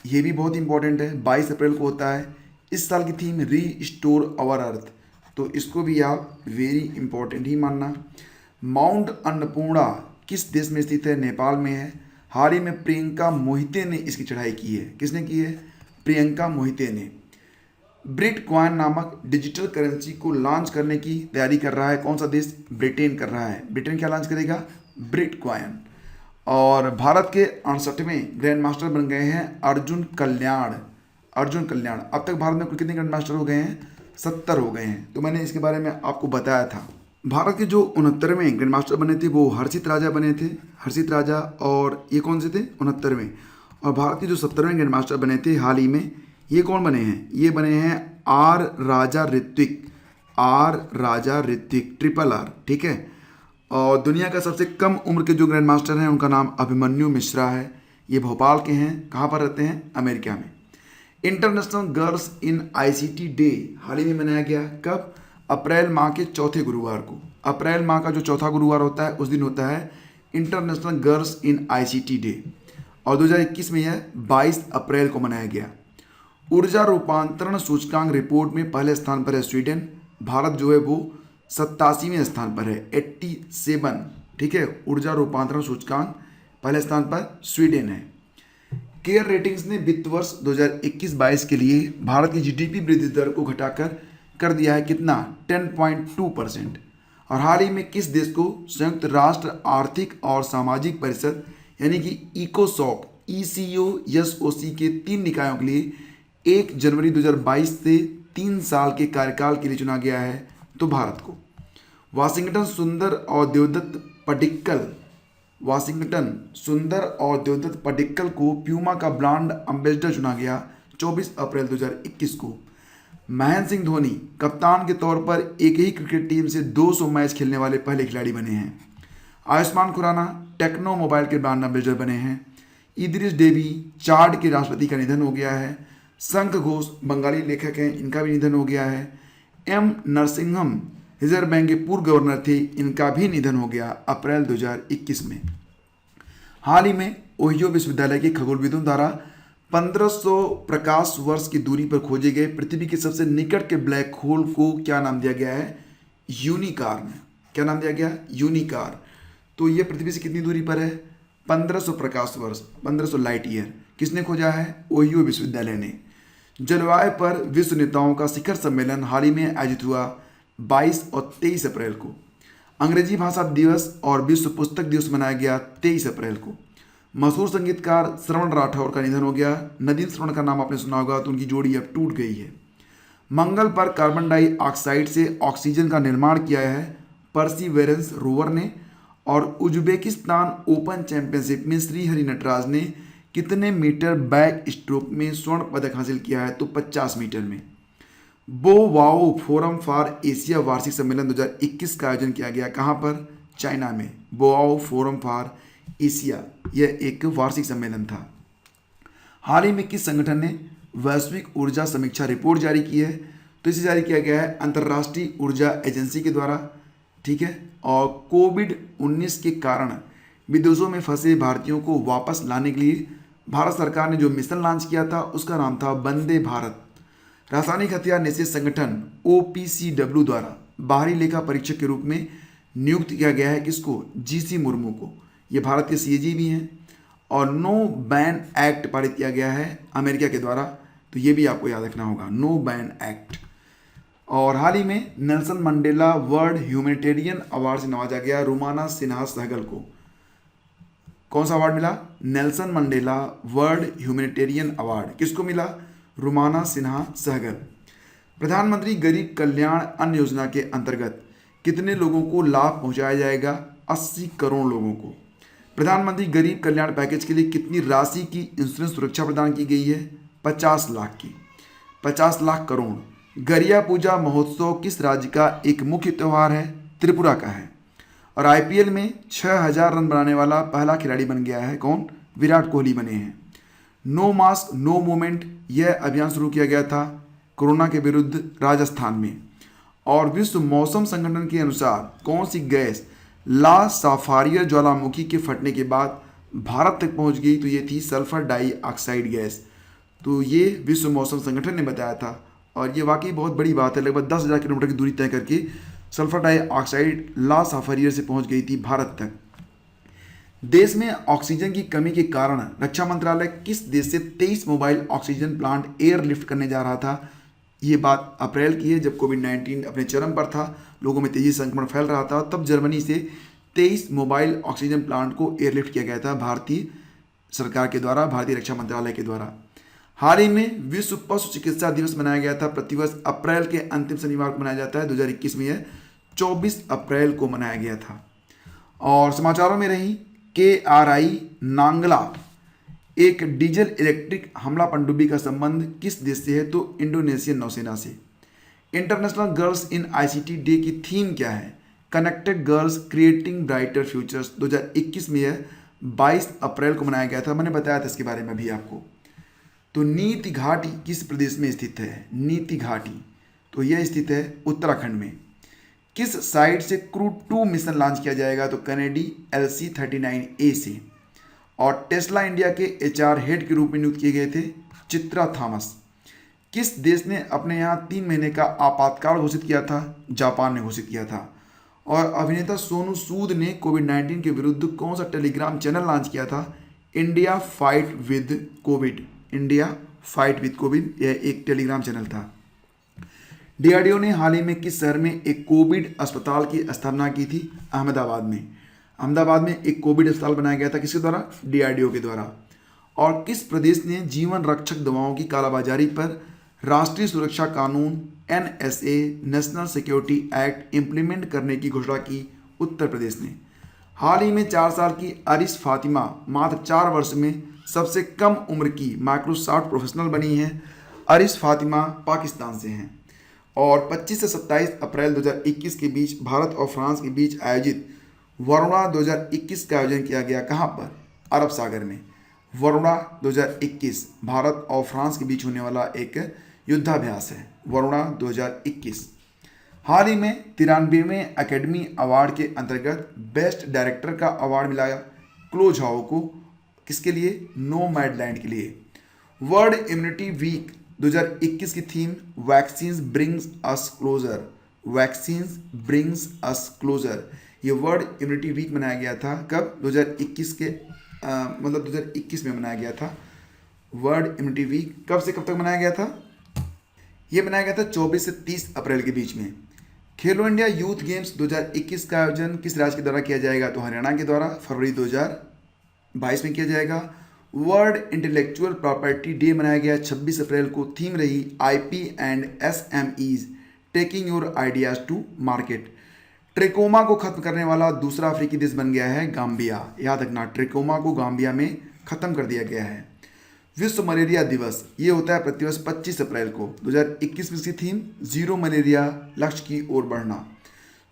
ये भी बहुत इंपॉर्टेंट है, 22 अप्रैल को होता है। इस साल की थीम रीस्टोर आवर अर्थ, तो इसको भी आप वेरी इंपॉर्टेंट ही मानना। माउंट अन्नपूर्णा किस देश में स्थित है? नेपाल में है। हाल ही में प्रियंका मोहिते ने इसकी चढ़ाई की है। किसने की है? प्रियंका मोहिते ने। बिटकॉइन नामक डिजिटल करेंसी को लॉन्च करने की तैयारी कर रहा है कौन सा देश? ब्रिटेन कर रहा है। ब्रिटेन क्या लॉन्च करेगा? बिटकॉइन। और भारत के 68वें ग्रैंड मास्टर बन गए हैं अर्जुन कल्याण। अर्जुन कल्याण। अब तक भारत में कुल कितने ग्रैंड मास्टर हो गए हैं? 70 हो गए हैं। तो मैंने इसके बारे में आपको बताया था। भारत के जो 69वें ग्रैंड मास्टर बने थे वो हर्षित राजा बने थे। हर्षित राजा। और ये कौन से थे? 69वें। और भारत के जो 70वें ग्रैंड मास्टर बने थे हाल ही में, ये कौन बने हैं? ये बने हैं R Raja Ritwik. R Raja Ritwik, RRR, ठीक है। और दुनिया का सबसे कम उम्र के जो ग्रैंड मास्टर हैं उनका नाम अभिमन्यु मिश्रा है। ये भोपाल के हैं। कहाँ पर रहते हैं? अमेरिका में। International girls in ICT day हाल ही में मनाया गया। कब? अप्रैल माह के चौथे गुरुवार को। अप्रैल माह का जो चौथा गुरुवार होता है उस दिन होता है international girls in ICT day. और 2021 में यह 22 अप्रैल को मनाया गया। ऊर्जा रूपांतरण सूचकांक रिपोर्ट में पहले स्थान पर है स्वीडन। भारत जो है वो 87वें स्थान पर है, 87, ठीक है। ऊर्जा रूपांतरण सूचकांक पहले स्थान पर स्वीडन है। केयर रेटिंग्स ने वित्त वर्ष 2021-22 के लिए भारत की GDP वृद्धि दर को घटाकर कर दिया है कितना? 10.2%। और हाल ही में किस देश को संयुक्त राष्ट्र आर्थिक और सामाजिक परिषद यानी कि इकोसॉक ECOSOC के 3 निकायों के लिए 1 जनवरी 2022 से 3 साल के कार्यकाल के लिए चुना गया है? तो भारत को। वाशिंगटन सुंदर और देवदत्त पडिक्कल, वाशिंगटन सुंदर और देवदत्त पडिक्कल को प्यूमा का ब्रांड एम्बेसडर चुना गया। 24 अप्रैल 2021 को। महेंद्र सिंह धोनी कप्तान के तौर पर एक ही क्रिकेट टीम से 200 मैच खेलने वाले पहले खिलाड़ी बने हैं। आयुष्मान खुराना टेक्नो मोबाइल के ब्रांड एम्बेसडर बने हैं। इदरिस डेवी चाड के राष्ट्रपति का निधन हो गया है। शंख घोष बंगाली लेखक हैं, इनका भी निधन हो गया है। एम नरसिंहम रिजर्व बैंक के पूर्व गवर्नर थे, इनका भी निधन हो गया अप्रैल 2021 में। हाल ही में ओहियो विश्वविद्यालय के खगोलविदों द्वारा 1500 प्रकाश वर्ष की दूरी पर खोजे गए पृथ्वी के सबसे निकट के ब्लैक होल को क्या नाम दिया गया है? यूनिकॉर्न। क्या नाम दिया गया? यूनिकॉर्न। तो ये पृथ्वी से कितनी दूरी पर है? 1500 प्रकाश वर्ष, 1500 लाइट ईयर। किसने खोजा है? ओहियो विश्वविद्यालय ने। जलवायु पर विश्व नेताओं का शिखर सम्मेलन हाल ही में आयोजित हुआ 22 और 23 अप्रैल को। अंग्रेजी भाषा दिवस और विश्व पुस्तक दिवस मनाया गया 23 अप्रैल को। मशहूर संगीतकार श्रवण राठौर का निधन हो गया। नदीम श्रवण का नाम आपने सुना होगा, तो उनकी जोड़ी अब टूट गई है। मंगल पर कार्बन डाइऑक्साइड से ऑक्सीजन का निर्माण किया है परसीवेरेंस रोवर ने। और उज्बेकिस्तान ओपन चैंपियनशिप में श्रीहरि नटराज ने कितने मीटर बैक स्ट्रोक में स्वर्ण पदक हासिल किया है? तो 50 मीटर में। बोवाओ फोरम फॉर एशिया वार्षिक सम्मेलन 2021 का आयोजन किया गया। कहाँ पर? चाइना में। बोवाओ फोरम फॉर एशिया, यह एक वार्षिक सम्मेलन था। हाल ही में किस संगठन ने वैश्विक ऊर्जा समीक्षा रिपोर्ट जारी की है? तो इसे जारी किया गया है अंतर्राष्ट्रीय ऊर्जा एजेंसी के द्वारा। ठीक है। और कोविड-19 के कारण विदेशों में फंसे भारतीयों को वापस लाने के लिए भारत सरकार ने जो मिशन लॉन्च किया था उसका नाम था वंदे भारत। रासायनिक हथियार निषेध संगठन OPCW द्वारा बाहरी लेखा परीक्षक के रूप में नियुक्त किया गया है किसको? GC मुर्मू को। ये भारत के CAG भी हैं। और नो बैन एक्ट पारित किया गया है अमेरिका के द्वारा, तो ये भी आपको याद रखना होगा, नो बैन एक्ट। और हाल ही में Nelson Mandela world humanitarian award से नवाजा गया रुमाना सिन्हा सहगल को। कौन सा अवार्ड मिला? Nelson Mandela world humanitarian award किसको मिला? रुमाना सिन्हा सहगल। प्रधानमंत्री गरीब कल्याण अन्न योजना के अंतर्गत कितने लोगों को लाभ पहुंचाया जाएगा? 80 करोड़ लोगों को। प्रधानमंत्री गरीब कल्याण पैकेज के लिए कितनी राशि की इंश्योरेंस सुरक्षा प्रदान की गई है? 50 लाख की। 50 लाख करोड़। गरिया पूजा महोत्सव किस राज्य का एक मुख्य त्यौहार है? त्रिपुरा का है। और IPL में 6000 रन बनाने वाला पहला खिलाड़ी बन गया है कौन? विराट कोहली बने हैं। नो मास्क नो मूवमेंट, यह अभियान शुरू किया गया था कोरोना के विरुद्ध राजस्थान में। और विश्व मौसम संगठन के अनुसार कौन सी गैस ला साफारियर ज्वालामुखी के फटने के बाद भारत तक पहुंच गई? तो ये थी सल्फर डाइऑक्साइड गैस। तो ये विश्व मौसम संगठन ने बताया था और ये वाकई बहुत बड़ी बात है। लगभग 10,000 किलोमीटर की दूरी तय करके सल्फर डाइऑक्साइड ला साफारियर से पहुंच गई थी भारत तक। देश में ऑक्सीजन की कमी के कारण रक्षा मंत्रालय किस देश से 23 मोबाइल ऑक्सीजन प्लांट एयरलिफ्ट करने जा रहा था? ये बात अप्रैल की है, जब कोविड-19 अपने चरम पर था, लोगों में तेजी से संक्रमण फैल रहा था, तब जर्मनी से 23 मोबाइल ऑक्सीजन प्लांट को एयरलिफ्ट किया गया था भारतीय सरकार के द्वारा, भारतीय रक्षा मंत्रालय के द्वारा। हाल ही में विश्व पशु चिकित्सा दिवस मनाया गया था। प्रतिवर्ष अप्रैल के अंतिम शनिवार को मनाया जाता है। 2021 में यह 24 अप्रैल को मनाया गया था। और समाचारों में रही KRI नांगला एक डीजल इलेक्ट्रिक हमला पनडुब्बी का संबंध किस देश से है? तो इंडोनेशियन नौसेना से। International girls in ICT day की थीम क्या है? Connected girls creating brighter futures. 2021 में यह 22 अप्रैल को मनाया गया था। मैंने बताया था इसके बारे में अभी आपको। तो नीति घाटी किस प्रदेश में स्थित है? नीति घाटी, तो यह स्थित है उत्तराखंड में। किस साइट से क्रू 2 मिशन लॉन्च किया जाएगा? तो कनेडी LC-39A से। और टेस्ला इंडिया के HR हेड के रूप में नियुक्त किए गए थे चित्रा थॉमस। किस देश ने अपने यहाँ 3 महीने का आपातकाल घोषित किया था? जापान ने घोषित किया था। और अभिनेता सोनू सूद ने कोविड-19 के विरुद्ध कौन सा टेलीग्राम चैनल लॉन्च किया था? India fight with Covid. India fight with Covid, यह एक टेलीग्राम चैनल था। DRDO ने हाल ही में किस शहर में एक कोविड अस्पताल की स्थापना की थी? अहमदाबाद में। अहमदाबाद में एक कोविड अस्पताल बनाया गया था किसके द्वारा? DRDO के द्वारा। और किस प्रदेश ने जीवन रक्षक दवाओं की कालाबाजारी पर राष्ट्रीय सुरक्षा कानून NSA national security act implement करने की घोषणा की? उत्तर प्रदेश ने। हाल ही में 4 साल की अरिश फातिमा मात्र 4 वर्ष में सबसे कम उम्र की माइक्रोसॉफ्ट प्रोफेशनल बनी हैं अरिश फातिमा, पाकिस्तान से हैं। और 25 से 27 अप्रैल 2021 के बीच भारत और फ्रांस के बीच आयोजित वरुणा 2021 का आयोजन किया गया। कहाँ पर? अरब सागर में। वरुणा 2021 भारत और फ्रांस के बीच होने वाला एक युद्धाभ्यास है, वरुणा 2021। हाल ही में 93वें एकेडमी अवार्ड के अंतर्गत बेस्ट डायरेक्टर का अवार्ड मिला क्लो झाओ को। किसके लिए? नोमैडलैंड के लिए। वर्ल्ड इम्यूनिटी वीक 2021 की theme vaccines brings us closure, vaccines brings us closure. ये वर्ल्ड इम्यूनिटी वीक मनाया गया था कब? 2021 के 2021 में मनाया गया था। वर्ल्ड इम्यूनिटी वीक कब से कब तक मनाया गया था? ये मनाया गया था 24 से 30 अप्रैल के बीच में। खेलो इंडिया यूथ गेम्स 2021 का आयोजन किस राज्य के द्वारा किया जाएगा? तो हरियाणा के द्वारा फरवरी 2022 में किया जाएगा। वर्ल्ड इंटेलेक्चुअल प्रॉपर्टी डे मनाया गया 26 अप्रैल को। थीम रही IP and SMEs taking your ideas to market. Trachoma को खत्म करने वाला दूसरा अफ्रीकी देश बन गया है गाम्बिया। याद रखना, ट्रिकोमा को गाम्बिया में खत्म कर दिया गया है। विश्व मलेरिया दिवस ये होता है प्रतिवर्ष 25 अप्रैल को। 2021 में इसकी थीम जीरो मलेरिया लक्ष्य की ओर बढ़ना।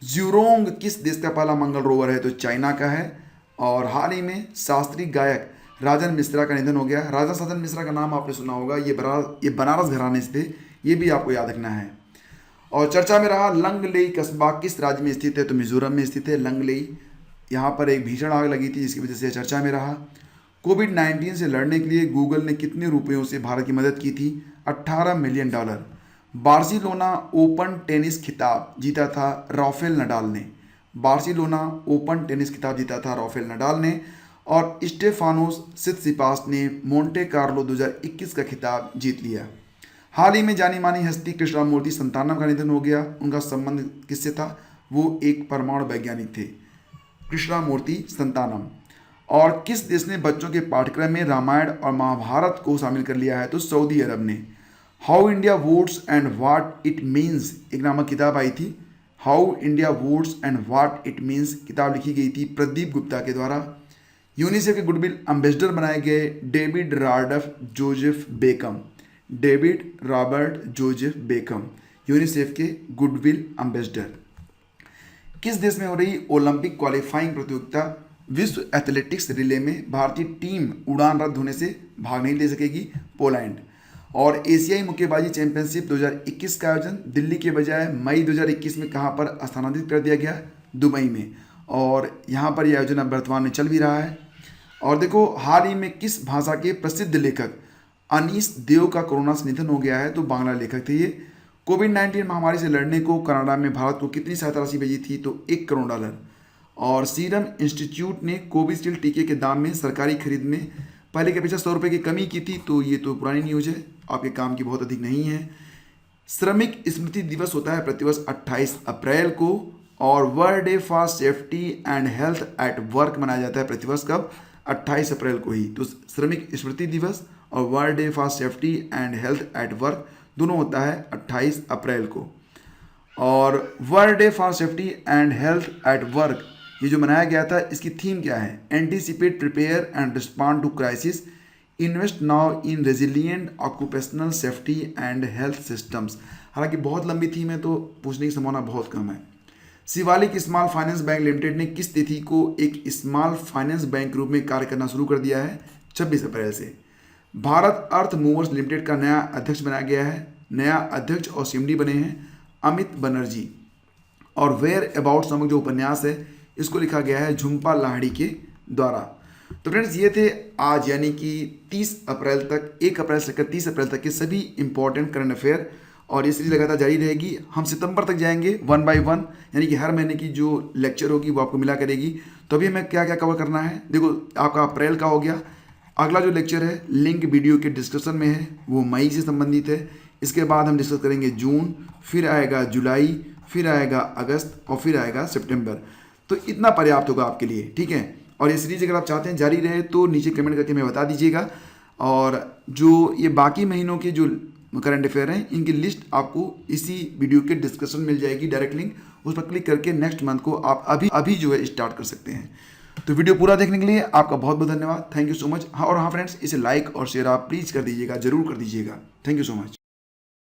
ज्यूरोंग किस देश का पहला मंगल रोवर है? तो चाइना का है। और हाल ही में शास्त्रीय गायक राजन मिश्रा का निधन हो गया। राजा सदन मिश्रा का नाम आपने सुना होगा, ये बनारस घराने से थे, ये भी आपको याद रखना है। और चर्चा में रहा लंगलेई कस्बा किस राज्य में स्थित है? तो मिजोरम में स्थित है लंगलेई। यहाँ पर एक भीषण आग लगी थी जिसकी वजह से चर्चा में रहा। कोविड-19 से लड़ने के लिए गूगल ने कितने रुपयों से भारत की मदद की थी? $18 मिलियन। बार्सिलोना ओपन टेनिस खिताब जीता था राफेल नडाल ने। बार्सिलोना ओपन टेनिस खिताब जीता था राफेल नडाल ने। और स्टेफानोस सित्सिपास ने मोंटे कार्लो 2021 का खिताब जीत लिया। हाल ही में जानी मानी हस्ती कृष्णमूर्ति संतानम का निधन हो गया। उनका संबंध किससे था? वो एक परमाणु वैज्ञानिक थे, कृष्णमूर्ति संतानम। और किस देश ने बच्चों के पाठ्यक्रम में रामायण और महाभारत को शामिल कर लिया है? तो सऊदी अरब ने। How India votes and what it means एक नामक किताब आई थी। How India votes and what it means किताब लिखी गई थी प्रदीप गुप्ता के द्वारा। यूनिसेफ के गुडविल एम्बेसडर बनाए गए David Robert Joseph become. David Robert Joseph become UNICEF के गुडविल एम्बेसडर। किस देश में हो रही ओलंपिक क्वालिफाइंग प्रतियोगिता विश्व एथलेटिक्स रिले में भारतीय टीम उड़ान रद्द होने से भाग नहीं ले सकेगी? पोलैंड। और एशियाई मुक्केबाजी चैंपियनशिप 2021 का आयोजन दिल्ली के बजाय मई 2021 में कहाँ पर स्थानांतरित कर दिया गया? दुबई में। और यहाँ पर यह आयोजन अब वर्तमान में चल भी रहा है। और देखो, हाल ही में किस भाषा के प्रसिद्ध लेखक अनीस देव का कोरोना से निधन हो गया है? तो बांग्ला लेखक थे ये। कोविड-19 महामारी से लड़ने को कनाडा में भारत को कितनी सहायता राशि भेजी थी? तो $1 करोड़। और सीरम इंस्टीट्यूट ने कोविशील्ड टीके के दाम में सरकारी खरीद में पहले के अपेक्षा 100 रुपये की कमी की थी। तो ये तो पुरानी न्यूज़ है, आपके काम की बहुत अधिक नहीं है। श्रमिक स्मृति दिवस होता है प्रतिवर्ष 28 अप्रैल को। और world day for safety and health at work मनाया जाता है प्रतिवर्ष कब? 28 अप्रैल को ही। तो श्रमिक स्मृति दिवस और world day for safety and health at work दोनों होता है 28 अप्रैल को। और world day for safety and health at work ये जो मनाया गया था, इसकी थीम क्या है? Anticipate, prepare and respond to crisis, invest now in resilient occupational safety and health systems. हालांकि बहुत लंबी थीम है तो पूछने की संभावना बहुत कम है। Shivalik small finance bank limited ने किस तिथि को एक स्मॉल फाइनेंस बैंक के रूप में कार्य करना शुरू कर दिया है? 26 अप्रैल से। भारत अर्थ मूवर्स लिमिटेड का नया अध्यक्ष बनाया गया है। नया अध्यक्ष और CMD बने हैं अमित बनर्जी। और वेयर अबाउट नामक जो उपन्यास है इसको लिखा गया है झुम्पा लाहिड़ी के द्वारा। तो फ्रेंड्स, ये थे आज यानी कि 30 अप्रैल तक, 1 अप्रैल से लेकर 30 अप्रैल तक के सभी इंपॉर्टेंट करंट अफेयर। और ये सीरीज लगातार जारी रहेगी। हम सितंबर तक जाएंगे 1 by 1, यानी कि हर महीने की जो लेक्चर होगी वो आपको मिला करेगी। तो अभी हमें क्या क्या कवर करना है, देखो आपका अप्रैल का हो गया। अगला जो लेक्चर है लिंक वीडियो के डिस्क्रिप्शन में है, वो मई से संबंधित है। इसके बाद हम डिस्कस करेंगे जून, फिर आएगा जुलाई, फिर आएगा अगस्त और फिर आएगा सितंबर। तो इतना पर्याप्त होगा आपके लिए, ठीक है। और ये सीरीज अगर आप चाहते हैं जारी रहे तो नीचे कमेंट करके हमें बता दीजिएगा। और जो ये बाकी महीनों के जो करंट अफेयर हैं इनकी लिस्ट आपको इसी वीडियो के डिस्क्रिप्शन मिल जाएगी, डायरेक्ट लिंक, उस पर क्लिक करके नेक्स्ट मंथ को आप अभी जो है स्टार्ट कर सकते हैं। तो वीडियो पूरा देखने के लिए आपका बहुत बहुत धन्यवाद। Thank you so much. हाँ, और हाँ फ्रेंड्स, इसे लाइक और शेयर आप प्लीज़ कर दीजिएगा, जरूर कर दीजिएगा। Thank you so much.